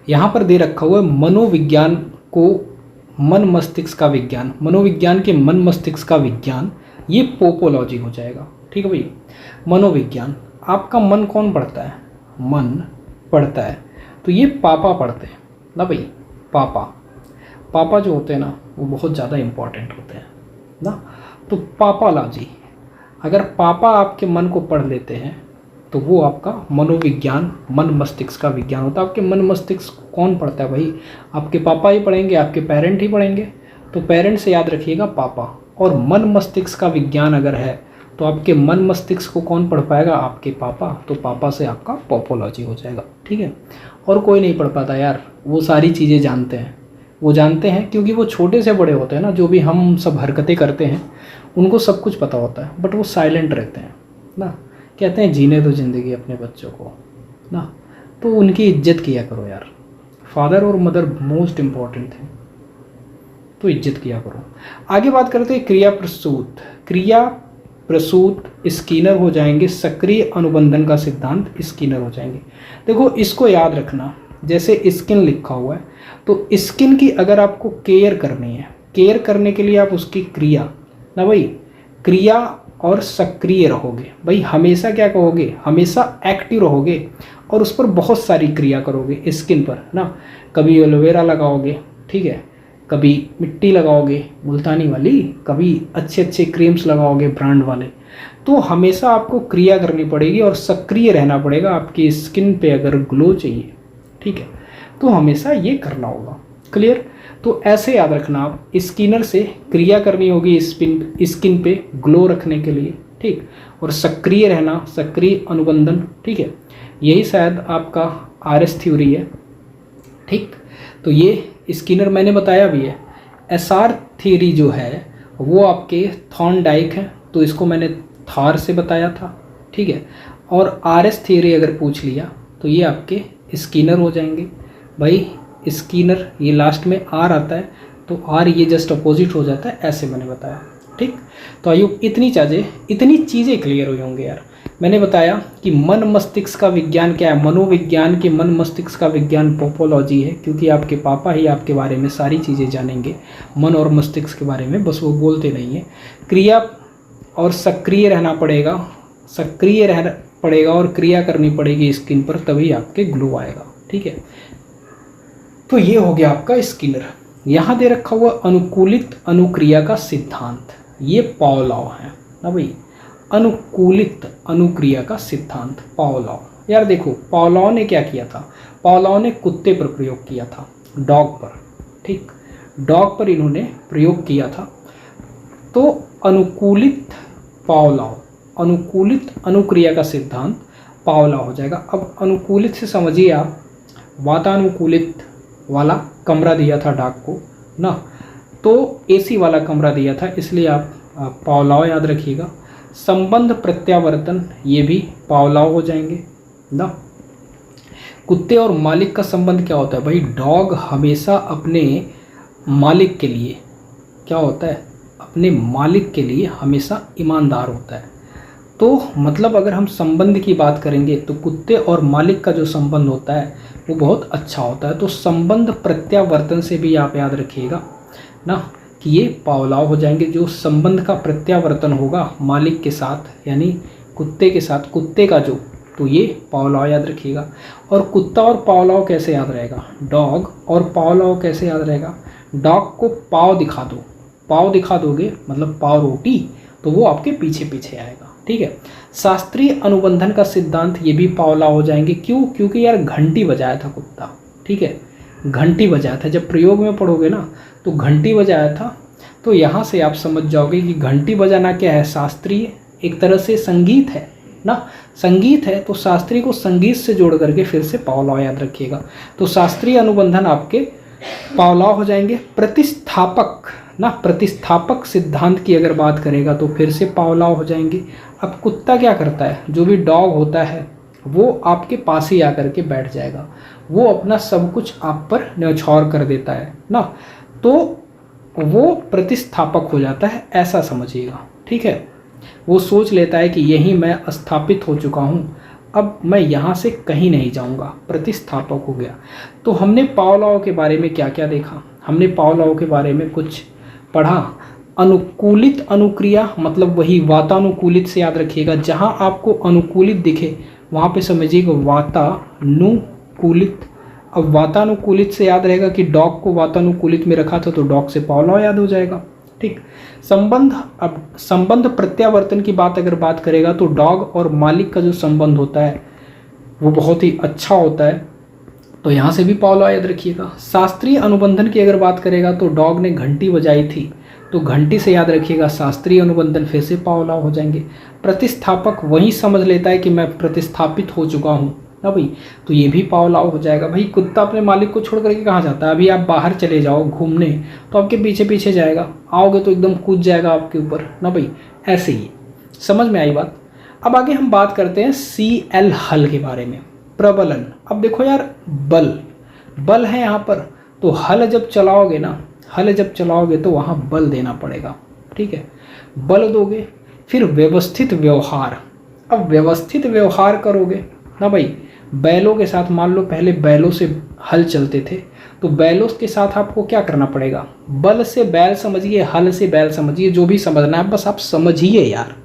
यहाँ पर दे रखा हुआ है मनोविज्ञान को मन मस्तिष्क का विज्ञान, मनोविज्ञान के मन मस्तिष्क का विज्ञान, ये पोपोलॉजी हो जाएगा, ठीक है भाई। मनोविज्ञान, आपका मन कौन पढ़ता है, मन पढ़ता है, तो ये पापा पढ़ते हैं ना भाई। पापा जो होते हैं ना, वो बहुत ज़्यादा इम्पॉर्टेंट होते हैं ना। तो पापालॉजी, अगर पापा आपके मन को पढ़ लेते हैं तो वो आपका मनोविज्ञान, मन मस्तिष्क का विज्ञान होता है। आपके मन मस्तिष्क कौन पढ़ता है भाई, आपके पापा ही पढ़ेंगे, आपके पेरेंट ही पढ़ेंगे। तो पेरेंट से याद रखिएगा पापा, और मन मस्तिष्क का विज्ञान अगर है तो आपके मन मस्तिष्क को कौन पढ़ पाएगा, आपके पापा। तो पापा से आपका पोपोलॉजी हो जाएगा, ठीक है। और कोई नहीं पढ़ पाता यार, वो सारी चीज़ें जानते हैं, वो जानते हैं क्योंकि वो छोटे से बड़े होते हैं ना, जो भी हम सब हरकतें करते हैं उनको सब कुछ पता होता है, बट वो साइलेंट रहते हैं ना। कहते हैं जीने दो ज़िंदगी अपने बच्चों को ना, तो उनकी इज्जत किया करो यार। फादर और मदर मोस्ट इम्पॉर्टेंट है, तो इज्जत किया करो। आगे बात करते हैं क्रिया प्रसूत स्किनर हो जाएंगे, सक्रिय अनुबंधन का सिद्धांत स्किनर हो जाएंगे। देखो इसको याद रखना, जैसे स्किन लिखा हुआ है, तो स्किन की अगर आपको केयर करनी है, केयर करने के लिए आप उसकी क्रिया ना भाई, क्रिया और सक्रिय रहोगे भाई, हमेशा क्या कहोगे, हमेशा एक्टिव रहोगे और उस पर बहुत सारी क्रिया करोगे स्किन पर ना। कभी एलोवेरा लगाओगे, ठीक है, कभी मिट्टी लगाओगे मुल्तानी वाली, कभी अच्छे अच्छे क्रीम्स लगाओगे ब्रांड वाले। तो हमेशा आपको क्रिया करनी पड़ेगी और सक्रिय रहना पड़ेगा आपकी स्किन पे अगर ग्लो चाहिए, ठीक है, तो हमेशा ये करना होगा, क्लियर। तो ऐसे याद रखना, आप स्किनर से क्रिया करनी होगी स्किन पे ग्लो रखने के लिए, ठीक, और सक्रिय रहना, सक्रिय अनुबंधन, ठीक है। यही शायद आपका आरएस थ्योरी है, ठीक। तो ये स्किनर मैंने बताया भी है। एसआर थ्योरी जो है वो आपके थॉर्नडाइक है, तो इसको मैंने थार से बताया था, ठीक है। और आरएस थ्योरी अगर पूछ लिया तो ये आपके स्किनर हो जाएंगे भाई। स्किनर ये लास्ट में आर आता है, तो आर ये जस्ट अपोजिट हो जाता है, ऐसे मैंने बताया, ठीक। तो आयु इतनी चीज़ें क्लियर हुई होंगे यार। मैंने बताया कि मन मस्तिष्क का विज्ञान क्या है, मनोविज्ञान के मन मस्तिष्क का विज्ञान पोपोलॉजी है, क्योंकि आपके पापा ही आपके बारे में सारी चीज़ें जानेंगे मन और मस्तिष्क के बारे में, बस वो बोलते नहीं है। क्रिया और सक्रिय रहना पड़ेगा, और क्रिया करनी पड़ेगी स्किन पर, तभी आपके ग्लो आएगा, ठीक है। तो ये हो गया आपका स्किनर। यहाँ दे रखा हुआ अनुकूलित अनुक्रिया का सिद्धांत, ये पावलोव है ना भाई। अनुकूलित अनुक्रिया का सिद्धांत पावलोव। यार देखो पावलोव ने क्या किया था, पावलोव ने कुत्ते पर प्रयोग किया था, डॉग पर, ठीक, डॉग पर इन्होंने प्रयोग किया था। तो अनुकूलित पावलोव, अनुकूलित अनुक्रिया का सिद्धांत पावलोव हो जाएगा। अब अनुकूलित से समझिए आप, वातानुकूलित वाला कमरा दिया था डॉग को ना, तो एसी वाला कमरा दिया था, इसलिए आप पावलोव याद रखिएगा। संबंध प्रत्यावर्तन, ये भी पावलोव हो जाएंगे ना। कुत्ते और मालिक का संबंध क्या होता है भाई? डॉग हमेशा अपने मालिक के लिए क्या होता है? अपने मालिक के लिए हमेशा ईमानदार होता है। तो मतलब अगर हम संबंध की बात करेंगे तो कुत्ते और मालिक का जो संबंध होता है वो बहुत अच्छा होता है। तो संबंध प्रत्यावर्तन से भी आप याद रखिएगा ना कि ये पावलोव हो जाएंगे। जो संबंध का प्रत्यावर्तन होगा मालिक के साथ यानी कुत्ते के साथ, कुत्ते का जो, तो ये पावलोव याद रखिएगा। और कुत्ता और पावलोव कैसे याद रहेगा? डॉग और पावलोव कैसे याद रहेगा? डॉग को पाव दिखा दो, पाव दिखा दोगे मतलब पाव रोटी, तो वो आपके पीछे पीछे आएगा। ठीक है। शास्त्रीय अनुबंधन का सिद्धांत, ये भी पावलोव हो जाएंगे। क्यों? क्योंकि यार घंटी बजाया था कुत्ता। ठीक है, घंटी बजाया था। जब प्रयोग में पढ़ोगे ना तो घंटी बजाया था, तो यहाँ से आप समझ जाओगे कि घंटी बजाना क्या है? शास्त्रीय, एक तरह से संगीत है ना, संगीत है। तो शास्त्रीय को संगीत से जोड़ करके फिर से पावलोव याद रखिएगा। तो शास्त्रीय अनुबंधन आपके पावलोव हो जाएंगे। प्रतिस्थापक ना, प्रतिस्थापक सिद्धांत की अगर बात करेगा तो फिर से पावलोव हो जाएंगे। अब कुत्ता क्या करता है? जो भी डॉग होता है वो आपके पास ही आकर के बैठ जाएगा, वो अपना सब कुछ आप पर न्यौछावर कर देता है ना, तो वो प्रतिस्थापक हो जाता है, ऐसा समझिएगा। ठीक है, वो सोच लेता है कि यहीं मैं स्थापित हो चुका हूँ, अब मैं यहाँ से कहीं नहीं जाऊँगा, प्रतिस्थापक हो गया। तो हमने पावलोव के बारे में क्या क्या देखा? हमने पावलोव के बारे में कुछ पढ़ा। अनुकूलित अनुक्रिया मतलब वही वातानुकूलित से याद रखिएगा। जहाँ आपको अनुकूलित दिखे वहाँ पे समझिएगा वातानुकूलित। अब वातानुकूलित से याद रहेगा कि डॉग को वातानुकूलित में रखा था तो डॉग से पावलोव याद हो जाएगा। ठीक। संबंध, अब संबंध प्रत्यावर्तन की बात अगर करेगा तो डॉग और मालिक का जो संबंध होता है वो बहुत ही अच्छा होता है, तो यहाँ से भी पावलोव याद रखिएगा। शास्त्रीय अनुबंधन की अगर बात करेगा तो डॉग ने घंटी बजाई थी, तो घंटी से याद रखिएगा शास्त्रीय अनुबंधन, फिर से पावलोव हो जाएंगे। प्रतिस्थापक वही समझ लेता है कि मैं प्रतिस्थापित हो चुका हूँ ना भाई, तो ये भी पावलोव हो जाएगा। भाई कुत्ता अपने मालिक को छोड़ करके कहाँ जाता है? अभी आप बाहर चले जाओ घूमने तो आपके पीछे पीछे जाएगा, आओगे तो एकदम कूद जाएगा आपके ऊपर ना भाई, ऐसे ही। समझ में आई बात? अब आगे हम बात करते हैं CL हल के बारे में, प्रबलन। अब देखो यार, बल है यहाँ पर, तो हल जब चलाओगे ना, हल जब चलाओगे तो वहाँ बल देना पड़ेगा। ठीक है, बल दोगे। फिर व्यवस्थित व्यवहार, अब व्यवस्थित व्यवहार करोगे ना भाई, बैलों के साथ। मान लो पहले बैलों से हल चलते थे, तो बैलों के साथ आपको क्या करना पड़ेगा? बल से बैल समझिए, हल से बैल समझिए, जो भी समझना है बस आप समझिए यार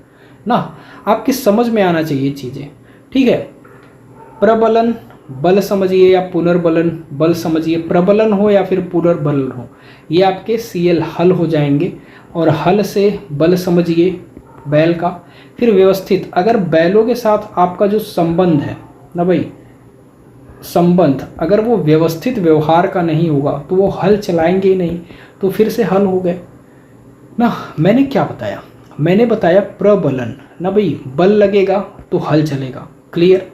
ना, आपकी समझ में आना चाहिए चीज़ें। ठीक है, प्रबलन बल समझिए या पुनर्बलन बल समझिए, प्रबलन हो या फिर पुनर्बलन हो, ये आपके CL हल हो जाएंगे। और हल से बल समझिए बैल का। फिर व्यवस्थित, अगर बैलों के साथ आपका जो संबंध है ना भाई, संबंध अगर वो व्यवस्थित व्यवहार का नहीं होगा तो वो हल चलाएंगे ही नहीं, तो फिर से हल हो गए ना। मैंने क्या बताया? मैंने बताया प्रबलन ना भाई, बल लगेगा तो हल चलेगा, क्लियर।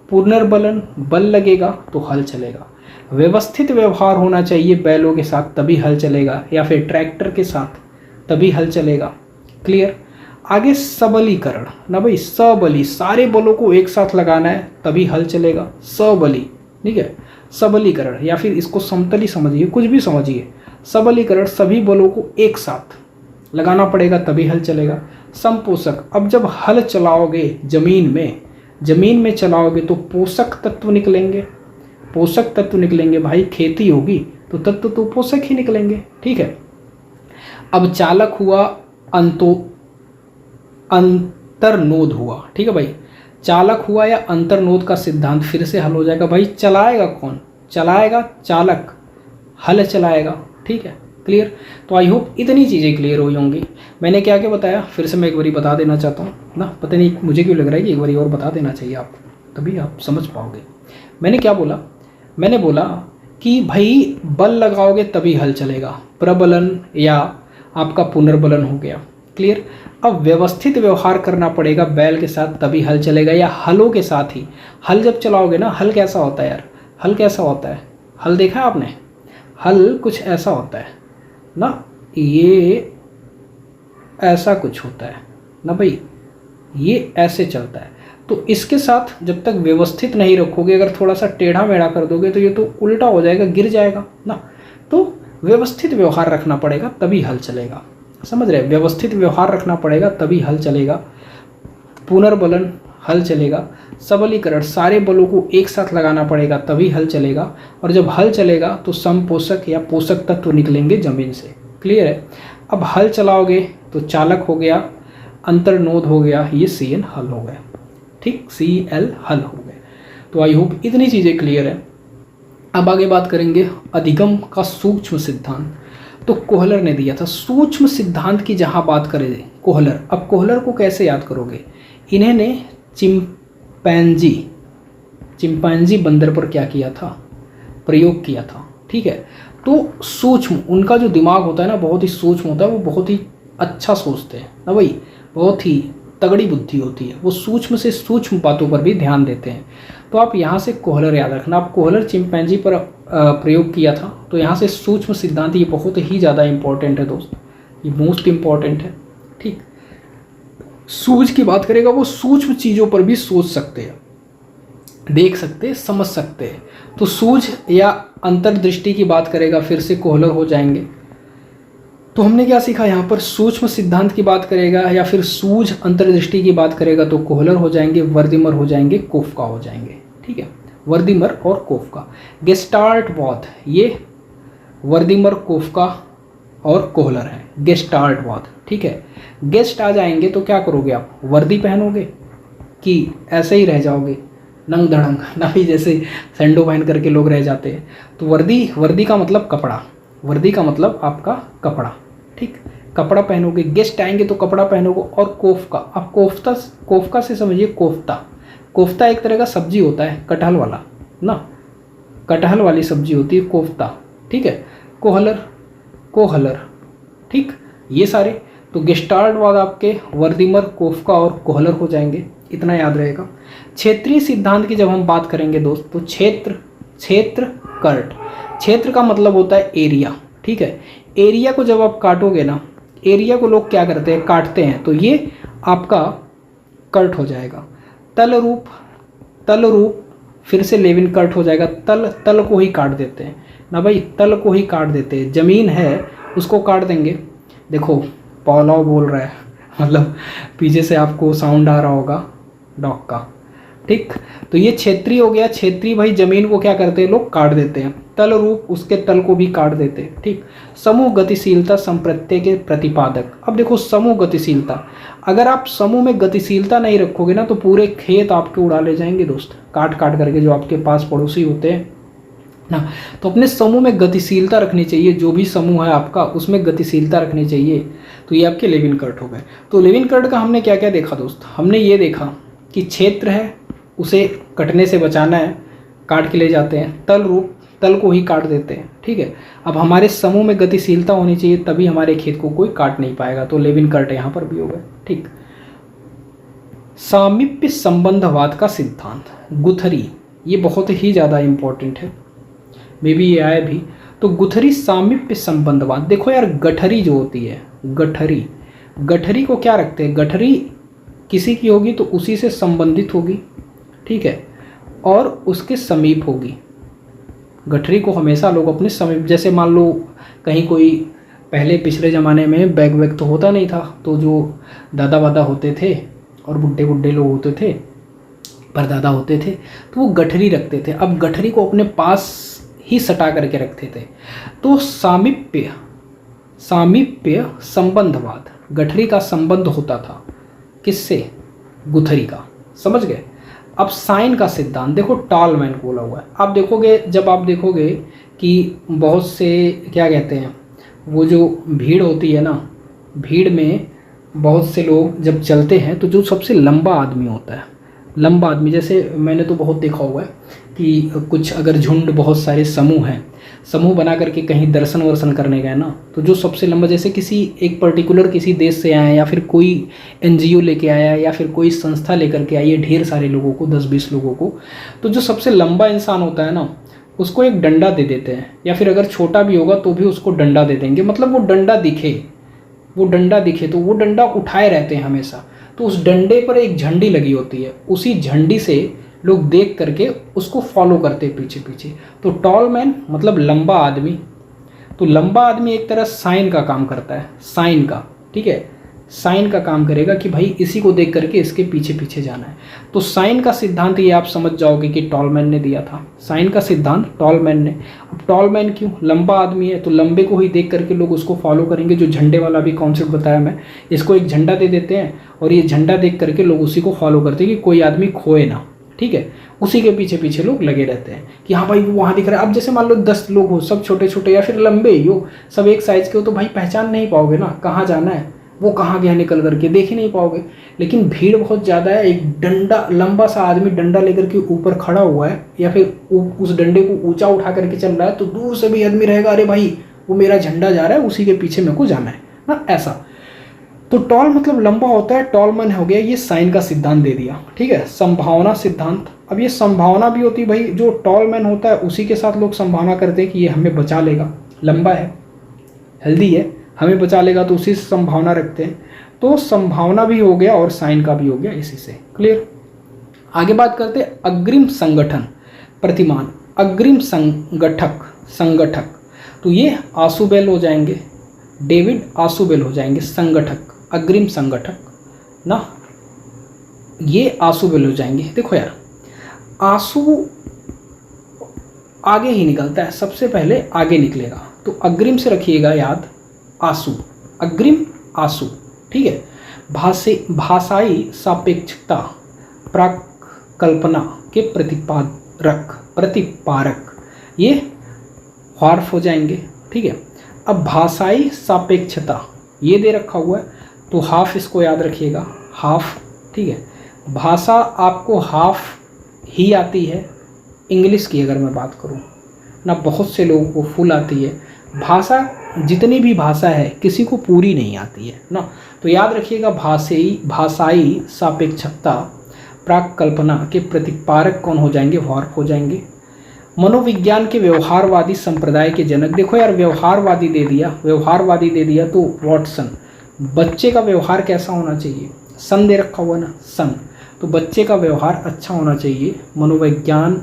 पुनर्बलन, बल लगेगा तो हल चलेगा। व्यवस्थित व्यवहार होना चाहिए बैलों के साथ तभी हल चलेगा, या फिर ट्रैक्टर के साथ तभी हल चलेगा, क्लियर। आगे सबलीकरण ना भाई, सबली, सारे बलों को एक साथ लगाना है तभी हल चलेगा, सबली। ठीक है, सबलीकरण, या फिर इसको समतली समझिए, कुछ भी समझिए। सबलीकरण, सभी बलों को एक साथ लगाना पड़ेगा तभी हल चलेगा। समपोषक, अब जब हल चलाओगे जमीन में चलाओगे तो पोषक तत्व निकलेंगे, पोषक तत्व निकलेंगे भाई, खेती होगी तो तत्व तो पोषक ही निकलेंगे। ठीक है, अब चालक हुआ, अंतर्नोद हुआ। ठीक है भाई, चालक हुआ या अंतर्नोद का सिद्धांत फिर से हल हो जाएगा। भाई चलाएगा कौन? चलाएगा चालक, हल चलाएगा। ठीक है, क्लियर। तो आई होप इतनी चीज़ें क्लियर हो होंगी। मैंने क्या क्या बताया फिर से मैं एक बारी बता देना चाहता हूँ ना, पता नहीं मुझे क्यों लग रहा है कि एक बारी और बता देना चाहिए आपको, तभी आप समझ पाओगे। मैंने क्या बोला? मैंने बोला कि भाई बल लगाओगे तभी हल चलेगा, प्रबलन या आपका पुनर्बलन हो गया, क्लियर। अब व्यवस्थित व्यवहार करना पड़ेगा बैल के साथ, तभी हल चलेगा, या हलों के साथ ही। हल जब चलाओगे ना, हल कैसा होता है यार, हल कैसा होता है, हल देखा है आपने, हल कुछ ऐसा होता है ना, ये ऐसा कुछ होता है ना भाई, ये ऐसे चलता है। तो इसके साथ जब तक व्यवस्थित नहीं रखोगे, अगर थोड़ा सा टेढ़ा मेढ़ा कर दोगे तो ये तो उल्टा हो जाएगा, गिर जाएगा ना। तो व्यवस्थित व्यवहार रखना पड़ेगा तभी हल चलेगा, समझ रहे, व्यवस्थित व्यवहार रखना पड़ेगा तभी हल चलेगा। पुनर्बलन हल चलेगा, सबलीकरण सारे बलों को एक साथ लगाना पड़ेगा तभी हल चलेगा, और जब हल चलेगा तो समपोषक या पोषक तत्व निकलेंगे जमीन से। क्लियर है। अब हल चलाओगे तो चालक हो गया, अंतर्नोद हो गया, ये CN हल हो गया, ठीक, CL हल हो गए। तो आई होप इतनी चीज़ें क्लियर है। अब आगे बात करेंगे अधिगम का सूक्ष्म सिद्धांत। तो कोहलर ने दिया था सूक्ष्म सिद्धांत की, जहाँ बात करें कोहलर। अब कोहलर को कैसे याद करोगे, इन्हें ने चिंपैंजी बंदर पर क्या किया था, प्रयोग किया था, ठीक है। तो सूक्ष्म, उनका जो दिमाग होता है ना बहुत ही सूक्ष्म होता है, वो बहुत ही अच्छा सोचते हैं ना भाई, बहुत ही तगड़ी बुद्धि होती है, वो सूक्ष्म से सूक्ष्म बातों पर भी ध्यान देते हैं। तो आप यहाँ से कोहलर याद रखना। आप कोहलर चिंपैंजी पर प्रयोग किया था, तो यहाँ से सूक्ष्म सिद्धांत ये बहुत ही ज़्यादा इंपॉर्टेंट है दोस्त, ये मोस्ट इम्पॉर्टेंट है, ठीक। सूझ की बात करेगा, वो सूक्ष्म चीज़ों पर भी सोच सकते हैं, देख सकते हैं, समझ सकते हैं। तो सूझ या अंतर्दृष्टि की बात करेगा, फिर से कोहलर हो जाएंगे। तो हमने क्या सीखा यहाँ पर, सूक्ष्म सिद्धांत की बात करेगा या फिर सूझ अंतर्दृष्टि की बात करेगा तो कोहलर हो जाएंगे, वर्दीमर हो जाएंगे, कोफका हो जाएंगे, ठीक है, वर्दीमर और कोफका। गेस्टाल्टवाद, ये वर्दीमर, कोफका और कोहलर है, गेस्टाल्टवाद, ठीक है। गेस्ट आ जाएंगे तो क्या करोगे आप, वर्दी पहनोगे कि ऐसे ही रह जाओगे नंग धड़ंग ना, भी जैसे सैंडो पहन करके लोग रह जाते हैं। तो वर्दी का मतलब कपड़ा, वर्दी का मतलब आपका कपड़ा, ठीक, कपड़ा पहनोगे। गेस्ट आएंगे तो कपड़ा पहनोगे। और कोफ्ता, अब कोफ्ता से समझिए, कोफ्ता एक तरह का सब्जी होता है, कटहल वाला ना, कटहल वाली सब्जी होती है कोफ्ता, ठीक है। कोहलर, ठीक, ये सारे। तो गेस्टाल्टवाद आपके वर्दीमर, कोफका और कोहलर हो जाएंगे, इतना याद रहेगा। क्षेत्रीय सिद्धांत की जब हम बात करेंगे दोस्त, तो क्षेत्र का मतलब होता है एरिया, ठीक है। एरिया को जब आप काटोगे ना, एरिया को लोग क्या करते हैं, काटते हैं, तो ये आपका कर्ट हो जाएगा। तल रूप फिर से लेविन कर्ट हो जाएगा। तल को ही काट देते हैं ना भाई, तल को ही काट देते हैं, जमीन है उसको काट देंगे। देखो पौलाव बोल रहा है, मतलब पीछे से आपको साउंड आ रहा होगा डॉग का, ठीक। तो ये क्षेत्रीय हो गया। क्षेत्रीय भाई जमीन को क्या करते हैं लोग, काट देते हैं। तल रूप, उसके तल को भी काट देते हैं, ठीक। समूह गतिशीलता संप्रत्यय के प्रतिपादक। अब देखो समूह गतिशीलता, अगर आप समूह में गतिशीलता नहीं रखोगे ना तो पूरे खेत आपके उड़ा ले जाएंगे दोस्त, काट करके, जो आपके पास पड़ोसी होते हैं ना। तो अपने समूह में गतिशीलता रखनी चाहिए, जो भी समूह है आपका उसमें गतिशीलता रखनी चाहिए। तो ये आपके लेविन कर्ट हो गए। तो लेविन कर्ट का हमने क्या क्या देखा दोस्त, हमने ये देखा कि क्षेत्र है उसे कटने से बचाना है, काट के ले जाते हैं। तल रूप, तल को ही काट देते हैं, ठीक है। अब हमारे समूह में गतिशीलता होनी चाहिए, तभी हमारे खेत को कोई काट नहीं पाएगा। तो लेविन कर्ट यहाँ पर भी हो गए, ठीक। सामीप्य संबंधवाद का सिद्धांत, गुथरी, ये बहुत ही ज़्यादा इम्पोर्टेंट है, मे बी ये आए भी। तो गुथरी सामीप्य संबंधवाद, देखो यार गठरी जो होती है, गठरी को क्या रखते हैं, गठरी किसी की होगी तो उसी से संबंधित होगी, ठीक है, और उसके समीप होगी। गठरी को हमेशा लोग अपने समीप, जैसे मान लो कहीं कोई पहले पिछले ज़माने में बैग तो होता नहीं था, तो जो दादा वादा होते थे और बुढ़े लोग होते थे, परदादा होते थे, तो वो गठरी रखते थे। अब गठरी को अपने पास ही सटा करके रखते थे। तो सामीप्य संबंधवाद, गठरी का संबंध होता था किससे, गुथरी का, समझ गए। अब साइन का सिद्धांत, देखो टॉलमैन बोला हुआ है। आप देखोगे, जब आप देखोगे कि बहुत से क्या कहते हैं, वो जो भीड़ होती है ना, भीड़ में बहुत से लोग जब चलते हैं तो जो सबसे लंबा आदमी होता है, लंबा आदमी, जैसे मैंने तो बहुत देखा हुआ है कि कुछ अगर झुंड बहुत सारे समूह हैं समूह बना करके कहीं दर्शन वर्शन करने गए ना, तो जो सबसे लंबा, जैसे किसी एक पर्टिकुलर किसी देश से आए या फिर कोई एनजीओ लेके आया या फिर कोई संस्था लेकर के आई है ढेर सारे लोगों को, 10-20 लोगों को, तो जो सबसे लंबा इंसान होता है ना उसको एक डंडा दे देते हैं, या फिर अगर छोटा भी होगा तो भी उसको डंडा दे देंगे, मतलब वो डंडा दिखे तो वो डंडा उठाए रहते हैं हमेशा। तो उस डंडे पर एक झंडी लगी होती है, उसी झंडी से लोग देख करके उसको फॉलो करते हैं पीछे पीछे। तो टॉल मैन मतलब लंबा आदमी, तो लंबा आदमी एक तरह साइन का काम करता है, साइन का, ठीक है, साइन का काम करेगा कि भाई इसी को देख करके इसके पीछे पीछे जाना है। तो साइन का सिद्धांत ये आप समझ जाओगे कि टॉलमैन ने दिया था, साइन का सिद्धांत टॉलमैन ने। अब टॉलमैन क्यों, लंबा आदमी है तो लंबे को ही देख करके लोग उसको फॉलो करेंगे। जो झंडे वाला भी कॉन्सेप्ट बताया मैं, इसको एक झंडा दे देते हैं और ये झंडा देख करके लोग उसी को फॉलो करते हैं कि कोई आदमी खोए ना, ठीक है, उसी के पीछे पीछे लोग लगे रहते हैं कि हाँ भाई वो वहाँ दिख रहा है। अब जैसे मान लो 10 लोग हो, सब छोटे छोटे या फिर लंबे ही हो, सब एक साइज के हो, तो भाई पहचान नहीं पाओगे ना कहाँ जाना है, वो कहाँ गया निकल करके, देख ही नहीं पाओगे। लेकिन भीड़ बहुत ज़्यादा है, एक डंडा, लंबा सा आदमी डंडा लेकर के ऊपर खड़ा हुआ है या फिर उस डंडे को ऊंचा उठा करके चल रहा है, तो दूर से भी आदमी रहेगा, अरे भाई वो मेरा झंडा जा रहा है, उसी के पीछे मेरे को जाना है ना, ऐसा। तो टॉल मतलब लंबा होता है, टॉलमैन हो गया, ये साइन का सिद्धांत दे दिया, ठीक है। संभावना सिद्धांत, अब ये संभावना भी होती है भाई, जो टॉलमैन होता है उसी के साथ लोग संभावना करते हैं कि ये हमें बचा लेगा, लंबा है, हेल्दी है, हमें बचा लेगा, तो उसी से संभावना रखते हैं। तो संभावना भी हो गया और साइन का भी हो गया, इसी से क्लियर। आगे बात करते हैं अग्रिम संगठन प्रतिमान, अग्रिम संगठक, तो ये आसुबेल हो जाएंगे, डेविड आसुबेल हो जाएंगे, संगठक, अग्रिम संगठक ना, ये आसुबेल हो जाएंगे। देखो यार, आंसू आगे ही निकलता है, सबसे पहले आगे निकलेगा, तो अग्रिम से रखिएगा याद, आंसू, अग्रिम आंसू, ठीक है। भाषाई सापेक्षता, प्राकल्पना के प्रतिपारक, ये हार्फ हो जाएंगे, ठीक है। अब भाषाई सापेक्षता ये दे रखा हुआ है, तो हाफ इसको याद रखिएगा, हाफ, ठीक है। भाषा आपको हाफ ही आती है, इंग्लिश की अगर मैं बात करूं ना, बहुत से लोगों को फुल आती है। भाषा, जितनी भी भाषा है किसी को पूरी नहीं आती है ना, तो याद रखिएगा भाषाई सापेक्षता प्राकल्पना के प्रतिपारक कौन हो जाएंगे, वार्फ हो जाएंगे। मनोविज्ञान के व्यवहारवादी संप्रदाय के जनक, देखो यार व्यवहारवादी दे दिया तो वॉटसन, बच्चे का व्यवहार कैसा होना चाहिए, सन दे रखा हुआ ना, सन, तो बच्चे का व्यवहार अच्छा होना चाहिए। मनोविज्ञान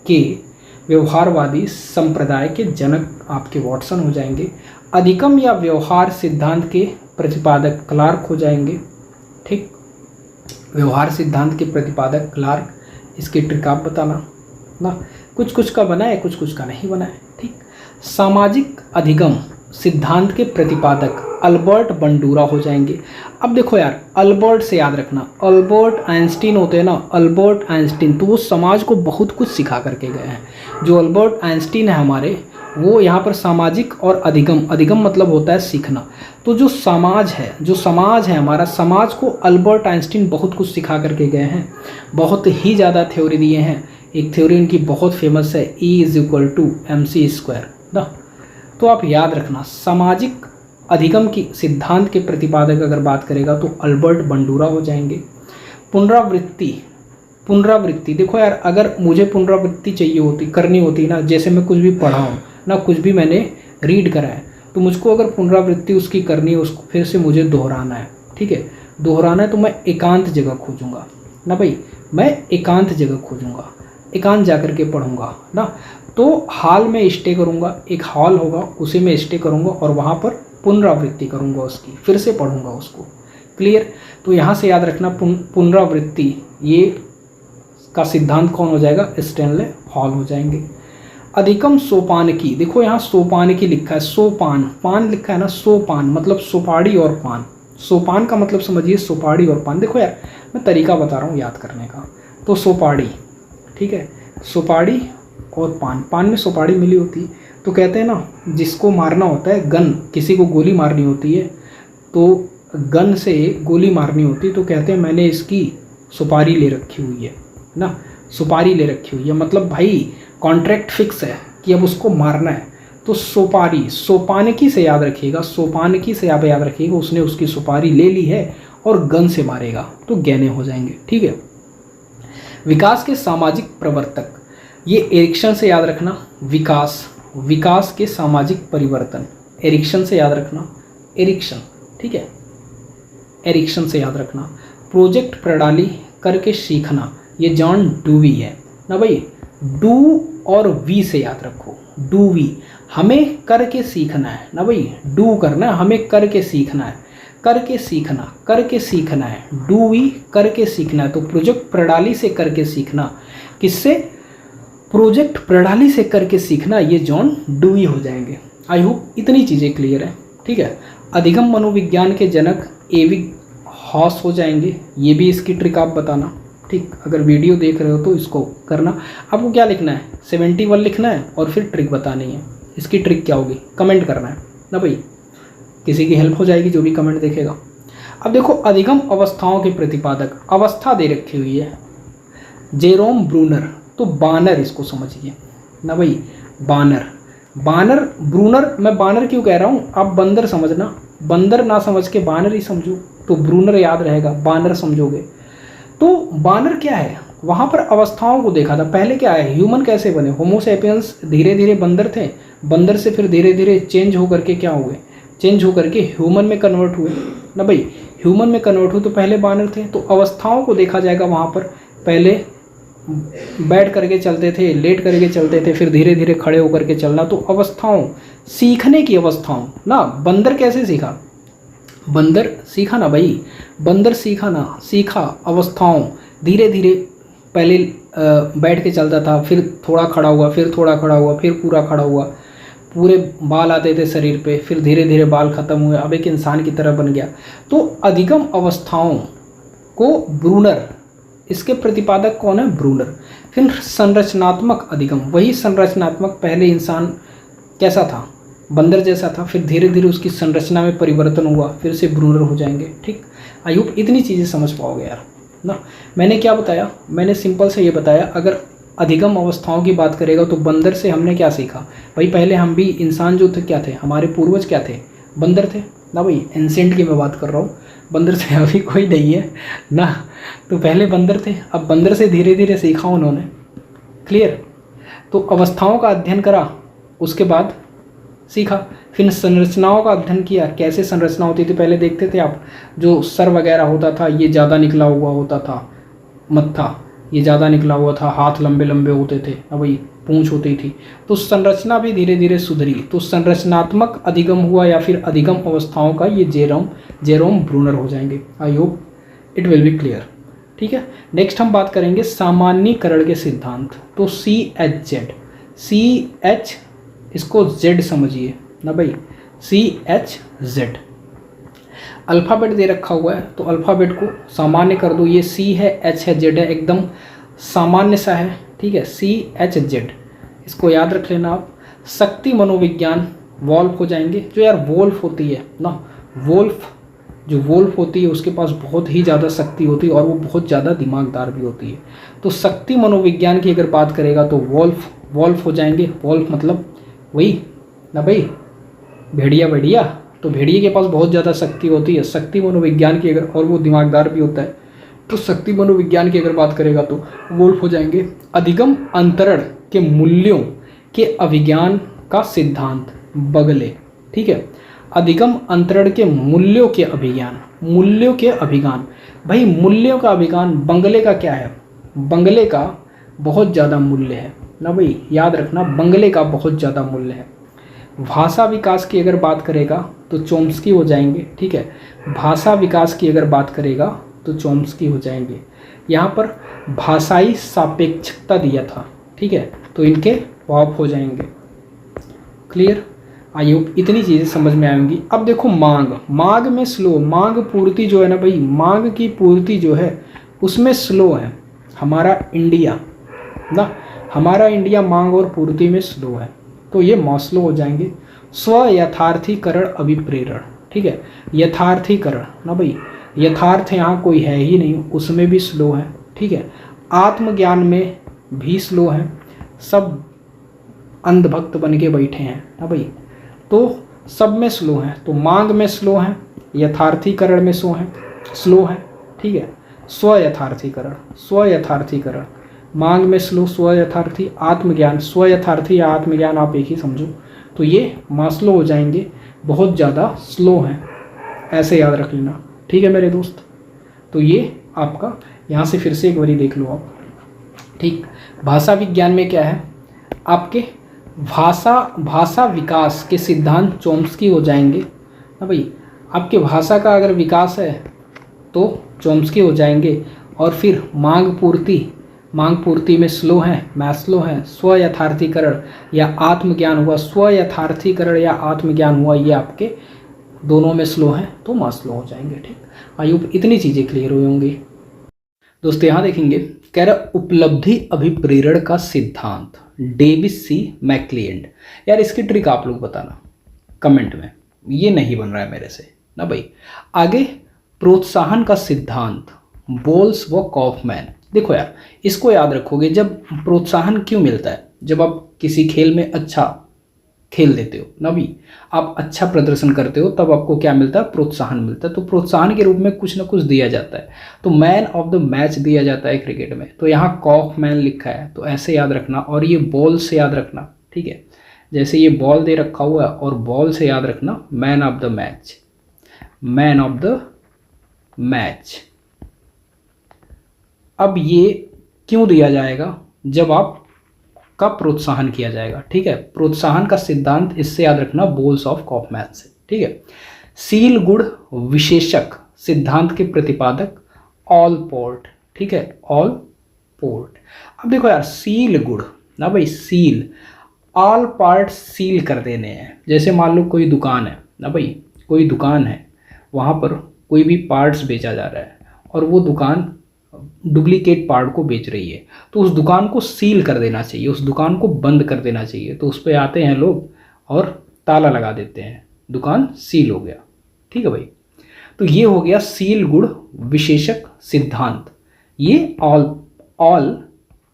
के व्यवहारवादी संप्रदाय के जनक आपके वॉटसन हो जाएंगे। अधिगम या व्यवहार सिद्धांत के प्रतिपादक क्लार्क हो जाएंगे, ठीक, व्यवहार सिद्धांत के प्रतिपादक क्लार्क, इसकी ट्रिक आप बताना ना, कुछ कुछ का बना है, कुछ कुछ का नहीं बना है, ठीक। सामाजिक अधिगम सिद्धांत के प्रतिपादक अल्बर्ट बंडूरा हो जाएंगे। अब देखो यार, अल्बर्ट से याद रखना, अल्बर्ट आइंस्टीन होते हैं ना, अल्बर्ट आइंस्टीन, तो वो समाज को बहुत कुछ सिखा करके गए हैं। जो अल्बर्ट आइंस्टीन है हमारे, वो यहाँ पर सामाजिक और अधिगम मतलब होता है सीखना। तो जो समाज है हमारा, समाज को अल्बर्ट आइंस्टीन बहुत कुछ सिखा करके गए हैं, बहुत ही ज़्यादा थ्योरी दिए हैं। एक थ्योरी इनकी बहुत फेमस है, E=mc² ना, तो आप याद रखना, सामाजिक अधिगम की सिद्धांत के प्रतिपादक अगर बात करेगा तो अल्बर्ट बंडूरा हो जाएंगे। पुनरावृत्ति, देखो यार, अगर मुझे पुनरावृत्ति चाहिए होती, करनी होती ना, जैसे मैं कुछ भी पढ़ा हूँ ना, कुछ भी मैंने रीड करा है, तो मुझको अगर पुनरावृत्ति उसकी करनी है, उसको फिर से मुझे दोहराना है, ठीक है, दोहराना है, तो मैं एकांत जगह खोजूंगा ना भाई, मैं एकांत जगह खोजूंगा, एकांत जाकर के पढ़ूंगा ना। तो हॉल में स्टे करूंगा, एक हॉल होगा उसी में स्टे करूंगा और वहाँ पर पुनरावृत्ति करूंगा उसकी, फिर से पढ़ूंगा उसको, क्लियर। तो यहाँ से याद रखना पुनरावृत्ति, ये का सिद्धांत कौन हो जाएगा, स्टैनले हॉल हो जाएंगे। अधिगम सोपानकी, देखो यहाँ सोपानकी लिखा है, सोपान, पान लिखा है ना, सोपान मतलब सुपारी और पान, सोपान का मतलब समझिए सुपारी और पान। देखो यार मैं तरीका बता रहा हूँ याद करने का, तो सुपारी, ठीक है, सुपारी और पान, पान में सुपारी मिली होती है, तो कहते हैं ना जिसको मारना होता है, गन, किसी को गोली मारनी होती है, तो गन से गोली मारनी होती है, तो कहते हैं मैंने इसकी सुपारी ले रखी हुई है ना, सुपारी ले रखी हुई है, मतलब भाई कॉन्ट्रैक्ट फिक्स है कि अब उसको मारना है। तो सोपारी, सोपानकी से याद रखिएगा, सोपानकी से आप याद रखिएगा, उसने उसकी सुपारी ले ली है और गन से मारेगा तो गहने हो जाएंगे। ठीक है। विकास के सामाजिक प्रवर्तक, ये एरिक्सन से याद रखना, विकास, विकास के सामाजिक परिवर्तन, एरिक्सन से याद रखना, एरिक्सन। ठीक है, एरिक्सन से याद रखना। प्रोजेक्ट प्रणाली, करके सीखना, ये जॉन डूवी है ना भाई। डू और वी से याद रखो, डू वी, हमें करके सीखना है ना भाई, डू करना है, हमें करके सीखना है, करके सीखना, करके सीखना है, डू वी करके सीखना है। तो प्रोजेक्ट प्रणाली से करके सीखना, किससे, प्रोजेक्ट प्रणाली से करके सीखना, ये जॉन डूवी हो जाएंगे। आई होप इतनी चीज़ें क्लियर है। ठीक है। अधिगम मनोविज्ञान के जनक एविग हॉस हो जाएंगे, ये भी इसकी ट्रिक आप बताना। ठीक, अगर वीडियो देख रहे हो तो इसको करना। आपको क्या लिखना है, 71 लिखना है और फिर ट्रिक बतानी है। इसकी ट्रिक क्या होगी, कमेंट करना है ना भाई, किसी की हेल्प हो जाएगी जो भी कमेंट देखेगा। अब देखो, अधिगम अवस्थाओं के प्रतिपादक, अवस्था दे रखी हुई है जेरोम ब्रूनर, तो बानर इसको समझिए ना भाई, बानर, बानर, ब्रूनर, मैं बानर क्यों कह रहा हूँ, आप बंदर समझना, बंदर ना समझ के बानर ही समझो तो ब्रूनर याद रहेगा, बानर समझोगे। तो बानर क्या है, वहाँ पर अवस्थाओं को देखा था। पहले क्या है, ह्यूमन कैसे बने, होमो सैपियंस धीरे धीरे बंदर थे, बंदर से फिर धीरे धीरे चेंज होकर के क्या हुए, चेंज होकर के ह्यूमन में कन्वर्ट हुए ना भाई, ह्यूमन में कन्वर्ट हुए तो पहले बानर थे। तो अवस्थाओं को देखा जाएगा वहाँ पर, पहले बैठ करके चलते थे, लेट करके चलते थे, फिर धीरे धीरे खड़े होकर के चलना। तो अवस्थाओं, सीखने की अवस्थाओं ना, बंदर कैसे सीखा, बंदर सीखा ना भाई, बंदर सीखा ना, सीखा अवस्थाओं, धीरे धीरे पहले बैठ के चलता था, फिर थोड़ा खड़ा हुआ, फिर थोड़ा खड़ा हुआ, फिर पूरा खड़ा हुआ, पूरे बाल आते थे शरीर पे, फिर धीरे धीरे बाल खत्म हुए, अब एक इंसान की तरह बन गया। तो अधिगम अवस्थाओं को ब्रूनर, इसके प्रतिपादक कौन है, ब्रूनर। फिर संरचनात्मक अधिगम, वही संरचनात्मक, पहले इंसान कैसा था, बंदर जैसा था, फिर धीरे धीरे उसकी संरचना में परिवर्तन हुआ, फिर से ब्रूनर हो जाएंगे। ठीक, आई होप इतनी चीज़ें समझ पाओगे यार ना। मैंने क्या बताया, मैंने सिंपल से ये बताया, अगर अधिगम अवस्थाओं की बात करेगा तो बंदर से हमने क्या सीखा भाई, पहले हम भी इंसान जो थे क्या थे, हमारे पूर्वज क्या थे, बंदर थे ना भाई, एंसेंट की मैं बात कर रहा हूँ, बंदर से अभी कोई नहीं है ना, तो पहले बंदर थे, अब बंदर से धीरे धीरे सीखा उन्होंने। क्लियर। तो अवस्थाओं का अध्ययन करा, उसके बाद सीखा, फिर संरचनाओं का अध्ययन किया, कैसे संरचना होती थी, पहले देखते थे आप, जो सर वगैरह होता था ये ज़्यादा निकला हुआ होता था, मत्था ये ज़्यादा निकला हुआ था, हाथ लंबे लंबे होते थे, अब वही पूंछ होती थी, तो संरचना भी धीरे धीरे सुधरी। तो संरचनात्मक अधिगम हुआ या फिर अधिगम अवस्थाओं का, ये जेरोम ब्रूनर हो जाएंगे। I hope it will be clear. ठीक है। नेक्स्ट हम बात करेंगे सामान्यीकरण के सिद्धांत। तो CHZ, CH इसको Z समझिए ना भाई, CHZ अल्फ़ाबेट दे रखा हुआ है, तो अल्फ़ाबेट को सामान्य कर दो, ये C है, H है, Z है, एकदम सामान्य सा है। ठीक है, CHZ इसको याद रख लेना आप। शक्ति मनोविज्ञान, वोल्फ हो जाएंगे, जो यार वोल्फ होती है ना, वोल्फ, जो वोल्फ होती है उसके पास बहुत ही ज़्यादा शक्ति होती है और वो बहुत ज़्यादा दिमागदार भी होती है। तो शक्ति मनोविज्ञान की अगर बात करेगा तो वोल्फ हो जाएंगे। वोल्फ मतलब वही ना भाई, भेड़िया भेड़िया, तो भेड़िए के पास बहुत ज़्यादा शक्ति होती है। शक्ति मनोविज्ञान की अगर, और वो दिमागदार भी होता है, तो शक्ति मनोविज्ञान की अगर बात करेगा तो वोल्फ हो जाएंगे। अधिगम अंतरण के मूल्यों के अभिज्ञान का सिद्धांत, बगले। ठीक है, अधिगम अंतरण के मूल्यों के अभिज्ञान, मूल्यों के अभिज्ञान, भाई मूल्यों का अभिज्ञान, बंगले का क्या है, बंगले का बहुत ज़्यादा मूल्य है ना भाई, याद रखना, बंगले का बहुत ज़्यादा मूल्य है। भाषा विकास की अगर बात करेगा तो चोम्स्की हो जाएंगे। ठीक है, भाषा विकास की अगर बात करेगा तो चोम्स्की हो जाएंगे। यहाँ पर भाषाई सापेक्षता दिया था। ठीक है, तो इनके वॉफ हो जाएंगे। क्लियर। आई होप इतनी चीज़ें समझ में आएंगी। अब देखो मांग में स्लो, मांग पूर्ति जो है ना भाई, मांग की पूर्ति जो है उसमें स्लो है हमारा इंडिया ना, हमारा इंडिया मांग और पूर्ति में स्लो है, तो ये मॉस्लो हो जाएंगे। स्व यथार्थीकरण अभिप्रेरण। ठीक है, यथार्थीकरण ना भाई, यथार्थ यहाँ कोई है ही नहीं, उसमें भी स्लो है। ठीक है, आत्मज्ञान में भी स्लो है, सब अंधभक्त बन के बैठे हैं ना भाई। तो सब में स्लो हैं, तो मांग में स्लो हैं, यथार्थीकरण में स्लो हैं, ठीक है। स्व यथार्थीकरण, मांग में स्लो, स्व यथार्थी, आत्मज्ञान, स्व यथार्थी या आत्मज्ञान आप एक ही समझो, तो ये मास्लो हो जाएंगे, बहुत ज़्यादा स्लो हैं, ऐसे याद रख लेना, ठीक है मेरे दोस्त। तो ये आपका यहाँ से फिर से एक बारी देख लो आप, ठीक। भाषा विज्ञान में क्या है, आपके भाषा विकास के सिद्धांत चॉम्स्की हो जाएंगे ना भाई। आपके भाषा का अगर विकास है तो चॉम्स्की हो जाएंगे। और फिर मांग पूर्ति में स्लो हैं, मैस्लो हैं, स्व यथार्थीकरण या आत्मज्ञान हुआ, स्व यथार्थीकरण या आत्मज्ञान हुआ, ये आपके दोनों में स्लो हैं तो मास्लो हो जाएंगे, ठीक। आयुब इतनी चीज़ें क्लियर हुई होंगी दोस्तों। यहाँ देखेंगे, कह रहा उपलब्धि अभिप्रेरण का सिद्धांत, डेविस सी मैक्लिएंड। यार इसकी ट्रिक आप लोग बताना कमेंट में, ये नहीं बन रहा है मेरे से ना भाई। आगे प्रोत्साहन का सिद्धांत, बोल्स व कॉफमैन। देखो यार इसको याद रखोगे, जब प्रोत्साहन क्यों मिलता है, जब आप किसी खेल में अच्छा खेल देते हो ना भी, आप अच्छा प्रदर्शन करते हो, तब आपको क्या मिलता है, प्रोत्साहन मिलता है। तो प्रोत्साहन के रूप में कुछ ना कुछ दिया जाता है, तो मैन ऑफ द मैच दिया जाता है क्रिकेट में। तो यहाँ कॉफमैन लिखा है, तो ऐसे याद रखना, और ये बॉल से याद रखना, ठीक है। जैसे ये बॉल दे रखा हुआ है और बॉल से याद रखना man of the match, man of the match. अब ये क्यों दिया जाएगा, जब आप का प्रोत्साहन किया जाएगा, ठीक है। प्रोत्साहन का सिद्धांत इससे याद रखना, बोल्स ऑफ कॉफमैन से, ठीक है। सील गुण विशेषक सिद्धांत के प्रतिपादक ऑलपोर्ट, ठीक है, ऑलपोर्ट। अब देखो यार सील गुण ना भाई, सील ऑल पार्ट सील कर देने हैं। जैसे मान लो कोई दुकान है ना भाई, कोई दुकान है, वहाँ पर कोई भी पार्ट्स बेचा जा रहा है और वो दुकान डुप्लीकेट पार्ट को बेच रही है, तो उस दुकान को सील कर देना चाहिए, उस दुकान को बंद कर देना चाहिए। तो उस पर आते हैं लोग और ताला लगा देते हैं, दुकान सील हो गया, ठीक है भाई। तो ये हो गया सील गुण विशेषक सिद्धांत। ये ऑल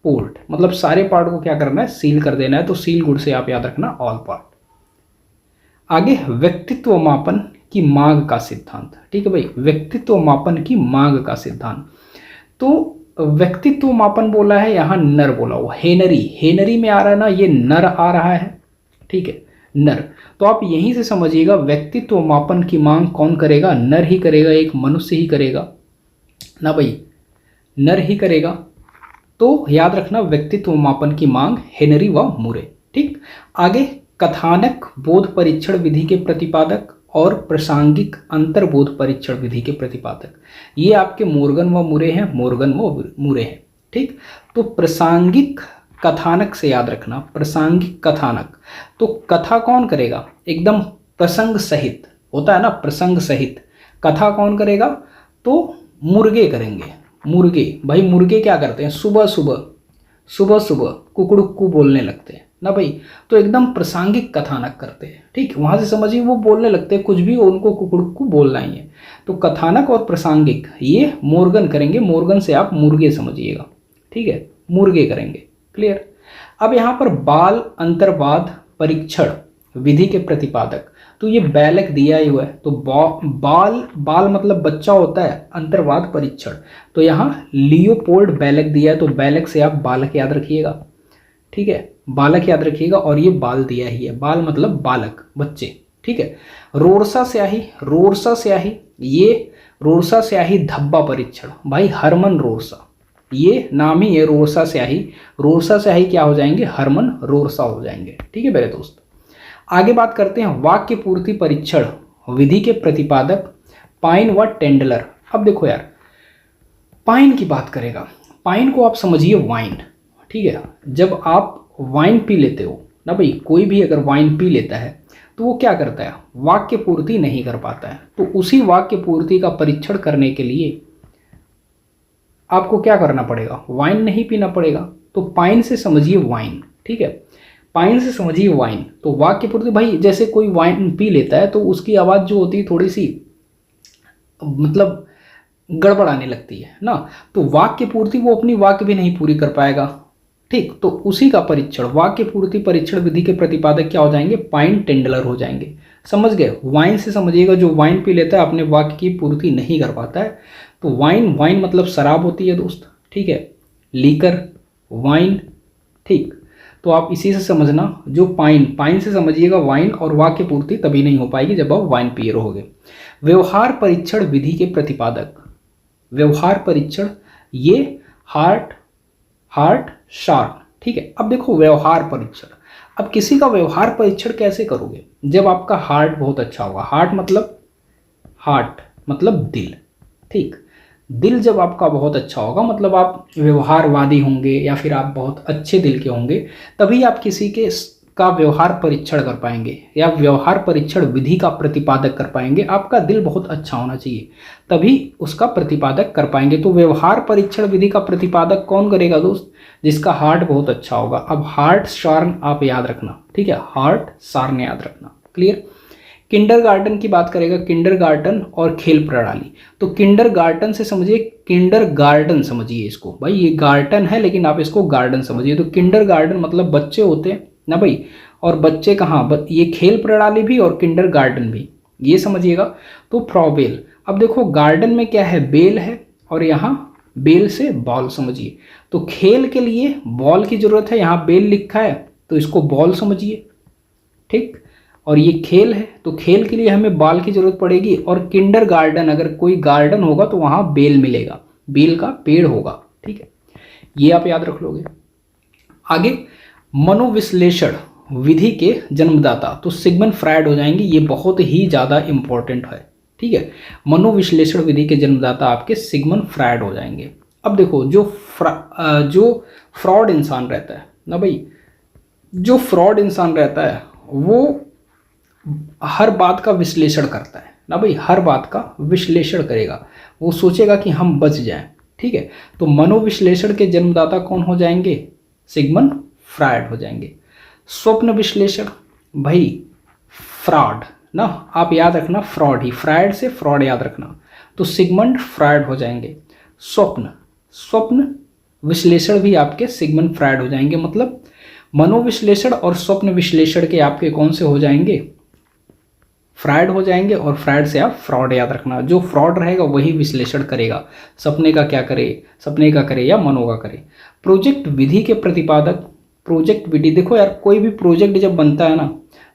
पोर्ट मतलब सारे पार्ट को क्या करना है, सील कर देना है। तो सील गुण से आप याद रखना ऑल पार्ट। आगे व्यक्तित्व मापन की मांग का सिद्धांत, ठीक है भाई, व्यक्तित्व मापन की मांग का सिद्धांत। तो व्यक्तित्व मापन बोला है, यहाँ नर बोला हुआ, हेनरी में आ रहा है ना, ये नर आ रहा है, ठीक है, नर। तो आप यहीं से समझिएगा व्यक्तित्व मापन की मांग कौन करेगा, नर ही करेगा, एक मनुष्य ही करेगा ना भाई, नर ही करेगा। तो याद रखना व्यक्तित्व मापन की मांग हेनरी व मुरे, ठीक। आगे कथानक बोध परीक्षण विधि के प्रतिपादक और प्रासंगिक अंतर्बोध परीक्षण विधि के प्रतिपादक, ये आपके मोर्गन व मुरे हैं, ठीक। तो प्रासंगिक कथानक से याद रखना, प्रासंगिक कथानक, तो कथा कौन करेगा, एकदम प्रसंग सहित होता है ना, प्रसंग सहित कथा कौन करेगा, तो मुर्गे करेंगे, मुर्गे भाई। मुर्गे क्या करते हैं, सुबह सुबह कुकड़ुक्कू बोलने लगते हैं ना भाई, तो एकदम प्रासंगिक कथानक करते हैं, ठीक। वहाँ से समझिए वो बोलने लगते हैं कुछ भी, उनको कुकड़ुक्कू बोलना ही है। तो कथानक और प्रासंगिक ये मोर्गन करेंगे, मोर्गन से आप मुर्गे समझिएगा, ठीक है, मुर्गे करेंगे, क्लियर। अब यहाँ पर बाल अंतर्वाद परीक्षण विधि के प्रतिपादक, तो ये बैलक दिया ही हुआ है, तो बाल मतलब बच्चा होता है, अंतर्वाद परीक्षण, तो यहाँ लियोपोल्ड बैलक दिया है, तो बैलक से आप बालक याद रखिएगा, ठीक है, बालक याद रखिएगा। और ये बाल दिया ही है, बाल मतलब बालक, बच्चे, ठीक है। रोरसा स्याही, ये रोरसा स्याही धब्बा परीक्षण, भाई हरमन रोरसा, ये नाम ही है रोरसा स्याही क्या हो जाएंगे, हरमन रोरसा हो जाएंगे, ठीक है मेरे दोस्त। आगे बात करते हैं वाक्य पूर्ति परीक्षण विधि के प्रतिपादक पाइन व टेंडलर। अब देखो यार पाइन की बात करेगा, पाइन को आप समझिए वाइन, ठीक है। जब आप वाइन पी लेते हो ना भाई, कोई भी अगर वाइन पी लेता है तो वो क्या करता है, वाक्य पूर्ति नहीं कर पाता है। तो उसी वाक्य पूर्ति का परीक्षण करने के लिए आपको क्या करना पड़ेगा, वाइन नहीं पीना पड़ेगा। तो पाइन से समझिए वाइन, ठीक है, पाइन से समझिए वाइन। तो वाक्य पूर्ति भाई, जैसे कोई वाइन पी लेता है तो उसकी आवाज़ जो होती है थोड़ी सी मतलब गड़बड़ाने लगती है ना, तो वाक्य पूर्ति वो अपनी वाक्य भी नहीं पूरी कर पाएगा, ठीक, तो उसी का परीक्षण, वाक्य पूर्ति परीक्षण विधि के प्रतिपादक क्या हो जाएंगे, पाइन टेंडलर हो जाएंगे। समझ गए। वाइन से समझिएगा, जो वाइन पी लेता है अपने वाक्य की पूर्ति नहीं कर पाता है, तो वाइन, वाइन मतलब शराब होती है दोस्त, ठीक है, लीकर, वाइन, ठीक। तो आप इसी से समझना, जो पाइन, पाइन से समझिएगा वाइन, और वाक्य पूर्ति तभी नहीं हो पाएगी जब आप वाइन पिए रहोगे। व्यवहार परीक्षण विधि के प्रतिपादक, व्यवहार परीक्षण, ये हार्ट, हार्ट शार्प, ठीक है। अब देखो व्यवहार परीक्षण, अब किसी का व्यवहार परीक्षण कैसे करोगे, जब आपका हार्ट बहुत अच्छा होगा, हार्ट मतलब दिल, ठीक, दिल जब आपका बहुत अच्छा होगा, मतलब आप व्यवहारवादी होंगे या फिर आप बहुत अच्छे दिल के होंगे, तभी आप किसी के का व्यवहार परीक्षण कर पाएंगे या व्यवहार परीक्षण विधि का प्रतिपादक कर पाएंगे। आपका दिल बहुत अच्छा होना चाहिए, तभी उसका प्रतिपादक कर पाएंगे। तो व्यवहार परीक्षण विधि का प्रतिपादक कौन करेगा दोस्त, जिसका हार्ट बहुत अच्छा होगा। अब हार्ट शार्न आप याद रखना, ठीक है, हार्ट शार्न याद रखना, क्लियर। किंडरगार्टन की बात करेगा, किंडरगार्टन और खेल प्रणाली। तो किंडरगार्टन से समझिए, किंडरगार्टन समझिए इसको भाई, ये गार्टन है लेकिन आप इसको गार्डन समझिए। तो किंडरगार्टन मतलब बच्चे होते हैं ना भाई, और बच्चे कहाँ, ये खेल प्रणाली भी और किंडरगार्टन भी, ये समझिएगा। तो फ्रॉबेल, अब देखो गार्डन में क्या है, बेल है, और यहाँ बेल से बॉल समझिए। तो खेल के लिए बॉल की जरूरत है, यहाँ बेल लिखा है तो इसको बॉल समझिए, ठीक। और ये खेल है, तो खेल के लिए हमें बॉल की जरूरत पड़ेगी। और किंडरगार्टन, अगर कोई गार्डन होगा तो वहाँ बेल मिलेगा, बेल का पेड़ होगा, ठीक है, ये आप याद रख लोगे। आगे मनोविश्लेषण विधि के जन्मदाता, तो सिगमंड फ्रायड हो जाएंगे, ये बहुत ही ज़्यादा इंपॉर्टेंट है, ठीक है। मनोविश्लेषण विधि के जन्मदाता आपके सिगमंड फ्रायड हो जाएंगे। अब देखो जो फ्रॉड इंसान रहता है ना भाई, जो फ्रॉड इंसान रहता है वो हर बात का विश्लेषण करता है ना भाई, हर बात का विश्लेषण करेगा, वो सोचेगा कि हम बच जाएं, ठीक है। तो मनोविश्लेषण के जन्मदाता कौन हो जाएंगे, सिगमंड फ्रायड हो जाएंगे। स्वप्न विश्लेषण भाई, फ्रॉड ना, आप याद रखना फ्रॉड ही, फ्रायड से फ्रॉड याद रखना, तो सिगमंड फ्रायड हो जाएंगे। स्वप्न, स्वप्न विश्लेषण भी आपके सिगमंड फ्रायड हो जाएंगे। मतलब मनोविश्लेषण और स्वप्न विश्लेषण के आपके कौन से हो जाएंगे, फ्रायड हो जाएंगे, और फ्रायड से आप फ्रॉड याद रखना, जो फ्रॉड रहेगा वही विश्लेषण करेगा, सपने का क्या करे, सपने का करे या मनो का करे। प्रोजेक्ट विधि के प्रतिपादक, प्रोजेक्ट विधि, देखो यार कोई भी प्रोजेक्ट जब बनता है ना,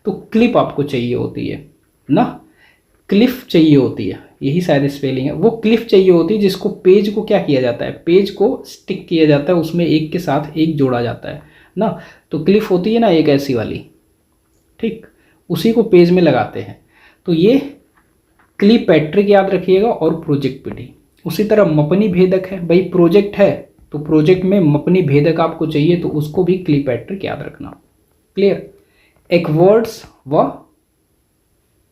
तो क्लिप आपको चाहिए होती है ना, क्लिफ चाहिए होती है, यही शायद स्पेलिंग है, वो क्लिफ चाहिए होती है, जिसको पेज को क्या किया जाता है, पेज को स्टिक किया जाता है, उसमें एक के साथ एक जोड़ा जाता है ना, तो क्लिफ होती है ना एक ऐसी वाली, ठीक, उसी को पेज में लगाते हैं। तो ये क्लीपैट्रिक याद रखिएगा, और प्रोजेक्ट विधि। उसी तरह मपनी भेदक है भाई, प्रोजेक्ट है तो प्रोजेक्ट में मपनी भेदक आपको चाहिए, तो उसको भी क्लीपैट्रिक याद रखना, क्लियर। एक्वर्ड्स व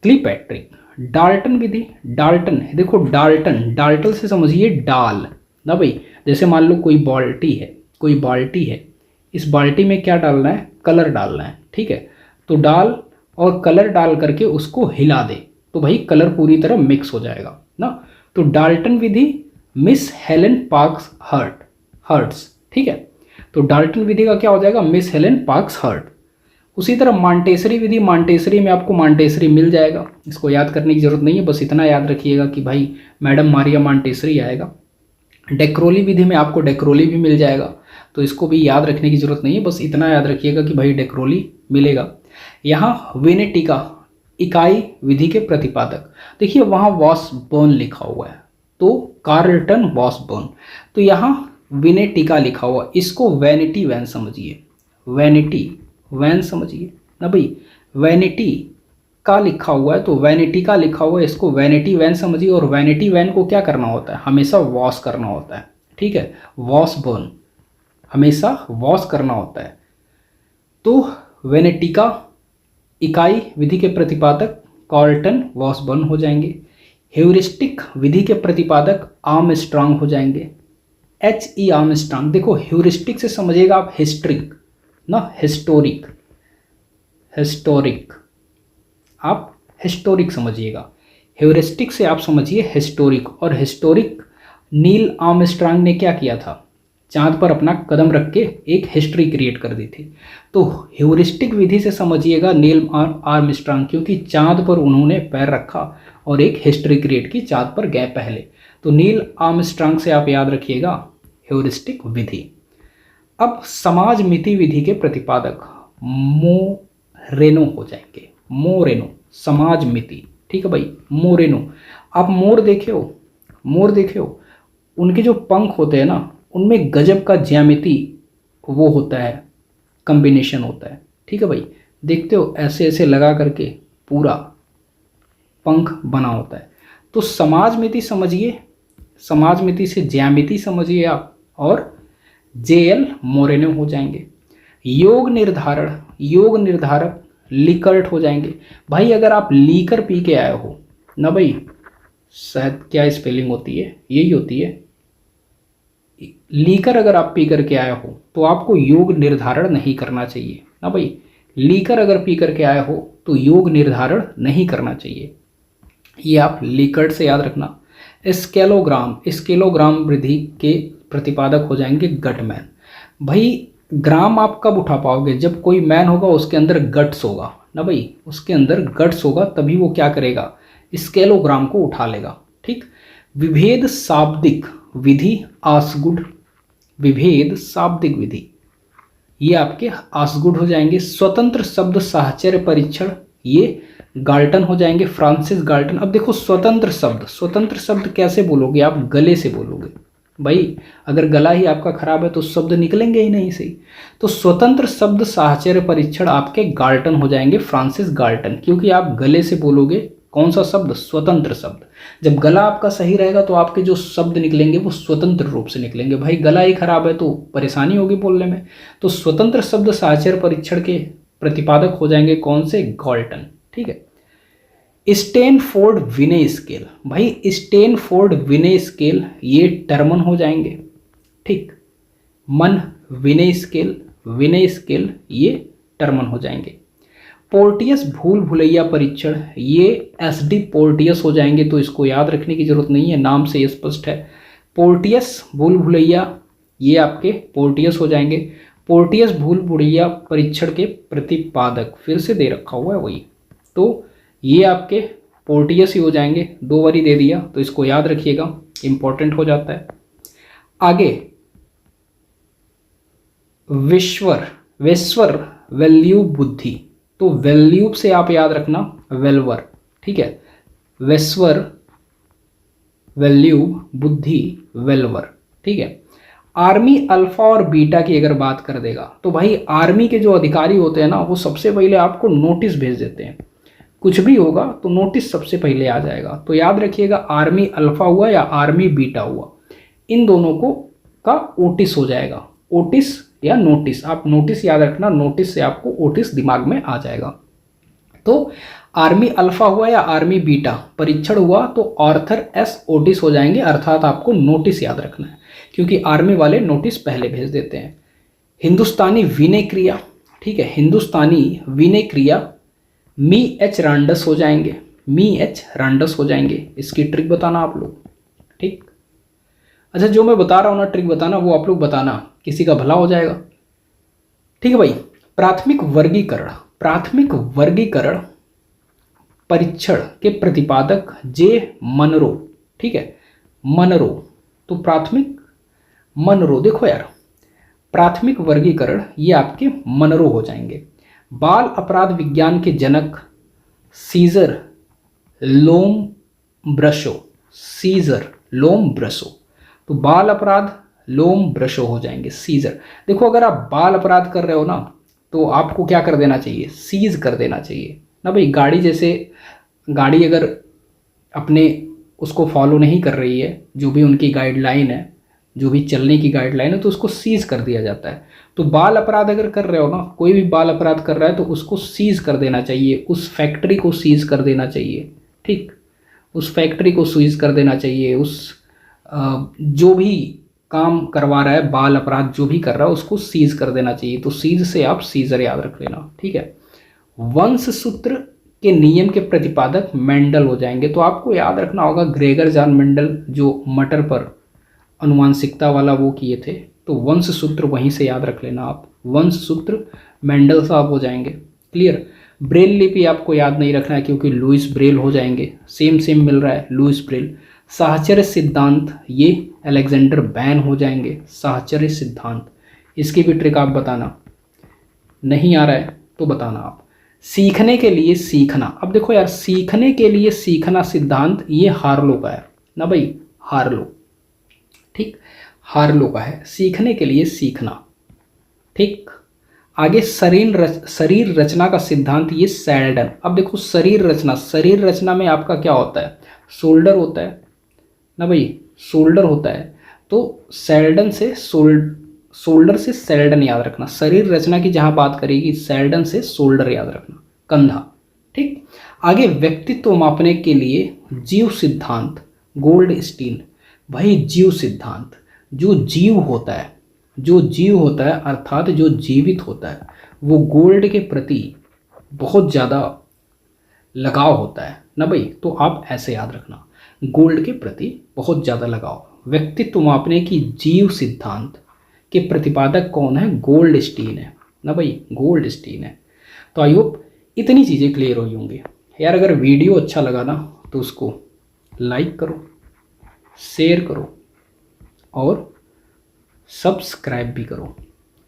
क्लीपैट्रिक। डाल्टन विधि, डाल्टन है, देखो डाल्टन, डाल्टन से समझिए डाल ना भाई, जैसे मान लो कोई बाल्टी है, कोई बाल्टी है, इस बाल्टी में क्या डालना है, कलर डालना है, ठीक है। तो डाल और कलर डाल करके उसको हिला दे, तो भाई कलर पूरी तरह मिक्स हो जाएगा ना। तो डाल्टन विधि मिस हेलेन पार्क्स हर्ट्स, ठीक है। तो डाल्टन विधि का क्या हो जाएगा, मिस हेलेन पार्क्स हर्ट। उसी तरह मांटेसरी विधि, मांटेसरी में आपको मांटेसरी मिल जाएगा, इसको याद करने की जरूरत नहीं है, बस इतना याद रखिएगा कि भाई मैडम मारिया मांटेसरी आएगा। डेक्रोली विधि में आपको डेक्रोली भी मिल जाएगा, तो इसको भी याद रखने की जरूरत नहीं है, बस इतना याद रखिएगा कि भाई डेक्रोली मिलेगा। यहाँ वेनेटिका इकाई विधि के प्रतिपादक, देखिए वहाँ वॉसबर्न लिखा हुआ है, तो कार्लटन वॉसबर्न, तो यहाँ वेनेटिका लिखा हुआ, इसको वैनिटी वैन समझिए, वैनिटी वैन समझिए ना भाई, वैनिटी का लिखा हुआ है तो वैनिटी का लिखा हुआ है, इसको वैनिटी वैन समझिए। और वैनिटी वैन को क्या करना होता है, हमेशा वॉश करना होता है, ठीक है, वॉसबर्न हमेशा वॉश करना होता है। तो वेनेटिका इकाई विधि के प्रतिपादक कार्लटन वॉसबर्न हो जाएंगे। ह्यूरिस्टिक विधि के प्रतिपादक आर्मस्ट्रांग हो जाएंगे, H.E. आर्मस्ट्रांग। देखो ह्यूरिस्टिक से समझिएगा आप हिस्ट्रिक ना, हिस्टोरिक, हिस्टोरिक आप हिस्टोरिक समझिएगा, ह्यूरिस्टिक से आप समझिए हिस्टोरिक। और हिस्टोरिक नील आर्मस्ट्रांग ने क्या किया था, चांद पर अपना कदम रख के एक हिस्ट्री क्रिएट कर दी थी। तो ह्यूरिस्टिक विधि से समझिएगा नील आर्मस्ट्रांग, क्योंकि चांद पर उन्होंने पैर रखा और एक हिस्ट्री क्रिएट की, चांद पर गए पहले। तो नील आर्मस्ट्रांग से आप याद रखिएगा ह्यूरिस्टिक विधि। अब समाज मिति विधि के प्रतिपादक मोरेनो हो जाएंगे। मोरेनो, समाज मिति, ठीक है भाई, मोरेनो। आप मोर देखे हो, मोर देखे हो, उनके जो पंख होते हैं ना, उनमें गजब का ज्यामिति वो होता है, कॉम्बिनेशन होता है, ठीक है भाई। देखते हो ऐसे ऐसे लगा करके पूरा पंख बना होता है। तो समाज मिति समझिए, समाज मिति से ज्यामिति समझिए आप, और जेएल मोरेनो हो जाएंगे। योग निर्धारण, योग निर्धारक लिकर्ट हो जाएंगे। भाई अगर आप लीकर पी के आए हो ना भाई, शायद क्या स्पेलिंग होती है, यही होती है, लीकर अगर आप पी करके आए हो तो आपको योग निर्धारण नहीं करना चाहिए ना भाई। लीकर अगर पी करके आए हो तो योग निर्धारण नहीं करना चाहिए, ये आप लीकर्ट से याद रखना। स्केलोग्राम, स्केलोग्राम विधि के प्रतिपादक हो जाएंगे गटमैन। भाई ग्राम आप कब उठा पाओगे, जब कोई मैन होगा उसके अंदर गट्स होगा ना भाई, उसके अंदर गट्स होगा तभी वो क्या करेगा, स्केलोग्राम को उठा लेगा, ठीक। विभेद शाब्दिक विधि आसगुड, विभेद शाब्दिक विधि ये आपके आसगुड हो जाएंगे। स्वतंत्र शब्द साहचर्य परीक्षण ये गाल्टन हो जाएंगे, फ्रांसिस गाल्टन। अब देखो स्वतंत्र शब्द, स्वतंत्र शब्द कैसे बोलोगे आप, गले से बोलोगे भाई, अगर गला ही आपका खराब है तो शब्द निकलेंगे ही नहीं सही। तो स्वतंत्र शब्द साहचर्य परीक्षण आपके गाल्टन हो जाएंगे, फ्रांसिस गाल्टन, क्योंकि आप गले से बोलोगे कौन सा शब्द, स्वतंत्र शब्द। जब गला आपका सही रहेगा तो आपके जो शब्द निकलेंगे वो स्वतंत्र रूप से निकलेंगे। भाई गला ही खराब है तो परेशानी होगी बोलने में। तो स्वतंत्र शब्द साहचर्य परीक्षण के प्रतिपादक हो जाएंगे कौन से, गाल्टन, ठीक है। स्टैनफोर्ड विनय स्केल, भाई स्टैनफोर्ड विनय स्केल ये टर्मन हो जाएंगे, ठीक। मन विनय स्केल, विनय स्केल ये टर्मन हो जाएंगे। पोर्टियस भूल भुलैया परीक्षण ये एसडी पोर्टियस हो जाएंगे, तो इसको याद रखने की जरूरत नहीं है, नाम से ये स्पष्ट है। पोर्टियस भूल भुलैया ये आपके पोर्टियस हो जाएंगे। पोर्टियस भूल भुलैया परीक्षण के प्रतिपादक फिर से दे रखा हुआ है वही, तो ये आपके पोर्टियस ही हो जाएंगे, 2 बारी दे दिया तो इसको याद रखिएगा, इंपॉर्टेंट हो जाता है। आगे वेश्वर वैल्यू बुद्धि, तो वैल्यूब से आप याद रखना वेलवर, ठीक है। वेश्वर वैल्यूब बुद्धि वेलवर, ठीक है। आर्मी अल्फा और बीटा की अगर बात कर देगा तो भाई आर्मी के जो अधिकारी होते हैं ना, वो सबसे पहले आपको नोटिस भेज देते हैं, कुछ भी होगा तो नोटिस सबसे पहले आ जाएगा। तो याद रखिएगा आर्मी अल्फा हुआ या आर्मी बीटा हुआ, इन दोनों को का ओटिस हो जाएगा, ओटिस या नोटिस, आप नोटिस याद रखना, नोटिस से आपको ओटिस दिमाग में आ जाएगा। तो आर्मी अल्फा हुआ या आर्मी बीटा परीक्षण हुआ तो ऑर्थर एस ओटिस हो जाएंगे, अर्थात आपको नोटिस याद रखना है क्योंकि आर्मी वाले नोटिस पहले भेज देते हैं। हिंदुस्तानी विनय क्रिया, ठीक है, हिंदुस्तानी विनय क्रिया मी एच रांडस हो जाएंगे, मी एच रांडस हो जाएंगे। इसकी ट्रिक बताना आप लोग, ठीक। अच्छा जो मैं बता रहा हूँ ना ट्रिक बताना, वो आप लोग बताना, किसी का भला हो जाएगा, ठीक है भाई। प्राथमिक वर्गीकरण, प्राथमिक वर्गीकरण परीक्षण के प्रतिपादक जे मनरो, ठीक है, मनरो। तो प्राथमिक मनरो, देखो यार प्राथमिक वर्गीकरण ये आपके मनरो हो जाएंगे। बाल अपराध विज्ञान के जनक सीजर लोम्ब्रशो, सीजर लोम्ब्रशो, तो बाल अपराध लोम्ब्रशो हो जाएंगे, सीजर। देखो अगर आप बाल अपराध कर रहे हो ना तो आपको क्या कर देना चाहिए, सीज कर देना चाहिए ना भाई। गाड़ी जैसे गाड़ी अगर अपने उसको फॉलो नहीं कर रही है, जो भी उनकी गाइडलाइन है, जो भी चलने की गाइडलाइन है, तो उसको सीज कर दिया जाता है। तो बाल अपराध अगर कर रहे हो ना, कोई भी बाल अपराध कर रहा है तो उसको सीज कर देना चाहिए, उस फैक्ट्री को सीज कर देना चाहिए, ठीक, उस फैक्ट्री को सीज कर देना चाहिए, उस जो भी काम करवा रहा है, बाल अपराध जो भी कर रहा है उसको सीज कर देना चाहिए। तो सीज से आप सीजर याद रख लेना, ठीक है। वंश सूत्र के नियम के प्रतिपादक मेंडल हो जाएंगे, तो आपको याद रखना होगा ग्रेगर जॉन मेंडल, जो मटर पर अनुवांशिकता वाला वो किए थे, तो वंश सूत्र वहीं से याद रख लेना आप, वंश सूत्र मेंडल साहब हो जाएंगे। क्लियर। ब्रेल लिपि आपको याद नहीं रखना है क्योंकि लुईस ब्रेल हो जाएंगे, सेम सेम मिल रहा है लुईस ब्रेल। साहचर्य सिद्धांत ये अलेक्जेंडर बैन हो जाएंगे, साहचर्य सिद्धांत, इसकी भी ट्रिक आप बताना, नहीं आ रहा है तो बताना आप। सीखने के लिए सीखना, अब देखो यार सीखने के लिए सीखना सिद्धांत ये हार्लो का है ना भाई, हार्लो, ठीक, हार्लो का है, सीखने के लिए सीखना। ठीक, आगे शरीर रचना का सिद्धांत ये सैल्डन। अब देखो शरीर रचना में आपका क्या होता है, शोल्डर होता है ना भाई, शोल्डर होता है, तो सैल्डन से शोल्डर से सैल्डन याद रखना। शरीर रचना की जहां बात करेगी सैल्डन से शोल्डर याद रखना, कंधा। ठीक, आगे व्यक्तित्व मापने के लिए जीव सिद्धांत, गोल्ड स्टीन। भाई जीव सिद्धांत, जो जीव होता है, जो जीव होता है अर्थात जो जीवित होता है वो गोल्ड के प्रति बहुत ज़्यादा लगाव होता है ना भाई, तो आप ऐसे याद रखना, गोल्ड के प्रति बहुत ज़्यादा लगाव। व्यक्तित्व मापने की जीव सिद्धांत के प्रतिपादक कौन है, गोल्ड स्टीन है ना भाई, गोल्ड स्टीन है। तो आई होप इतनी चीज़ें क्लियर हुई होंगी यार। अगर वीडियो अच्छा लगा ना तो उसको लाइक करो, शेयर करो और सब्सक्राइब भी करो।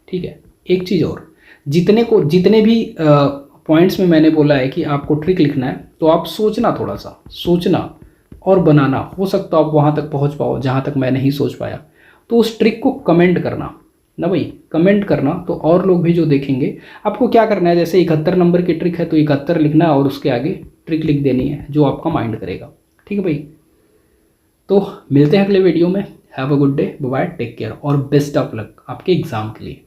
ठीक है, एक चीज़ और, जितने भी पॉइंट्स में मैंने बोला है कि आपको ट्रिक लिखना है तो आप सोचना, थोड़ा सा सोचना और बनाना, हो सकता है आप वहाँ तक पहुँच पाओ जहाँ तक मैं नहीं सोच पाया। तो उस ट्रिक को कमेंट करना ना भाई, कमेंट करना, तो और लोग भी जो देखेंगे। आपको क्या करना है, जैसे 71 नंबर की ट्रिक है तो 71 लिखना है और उसके आगे ट्रिक लिख देनी है जो आपका माइंड करेगा। ठीक है भाई, तो मिलते हैं अगले वीडियो में। Have a good day, bye, take care और बेस्ट ऑफ लक आपके एग्ज़ाम के लिए।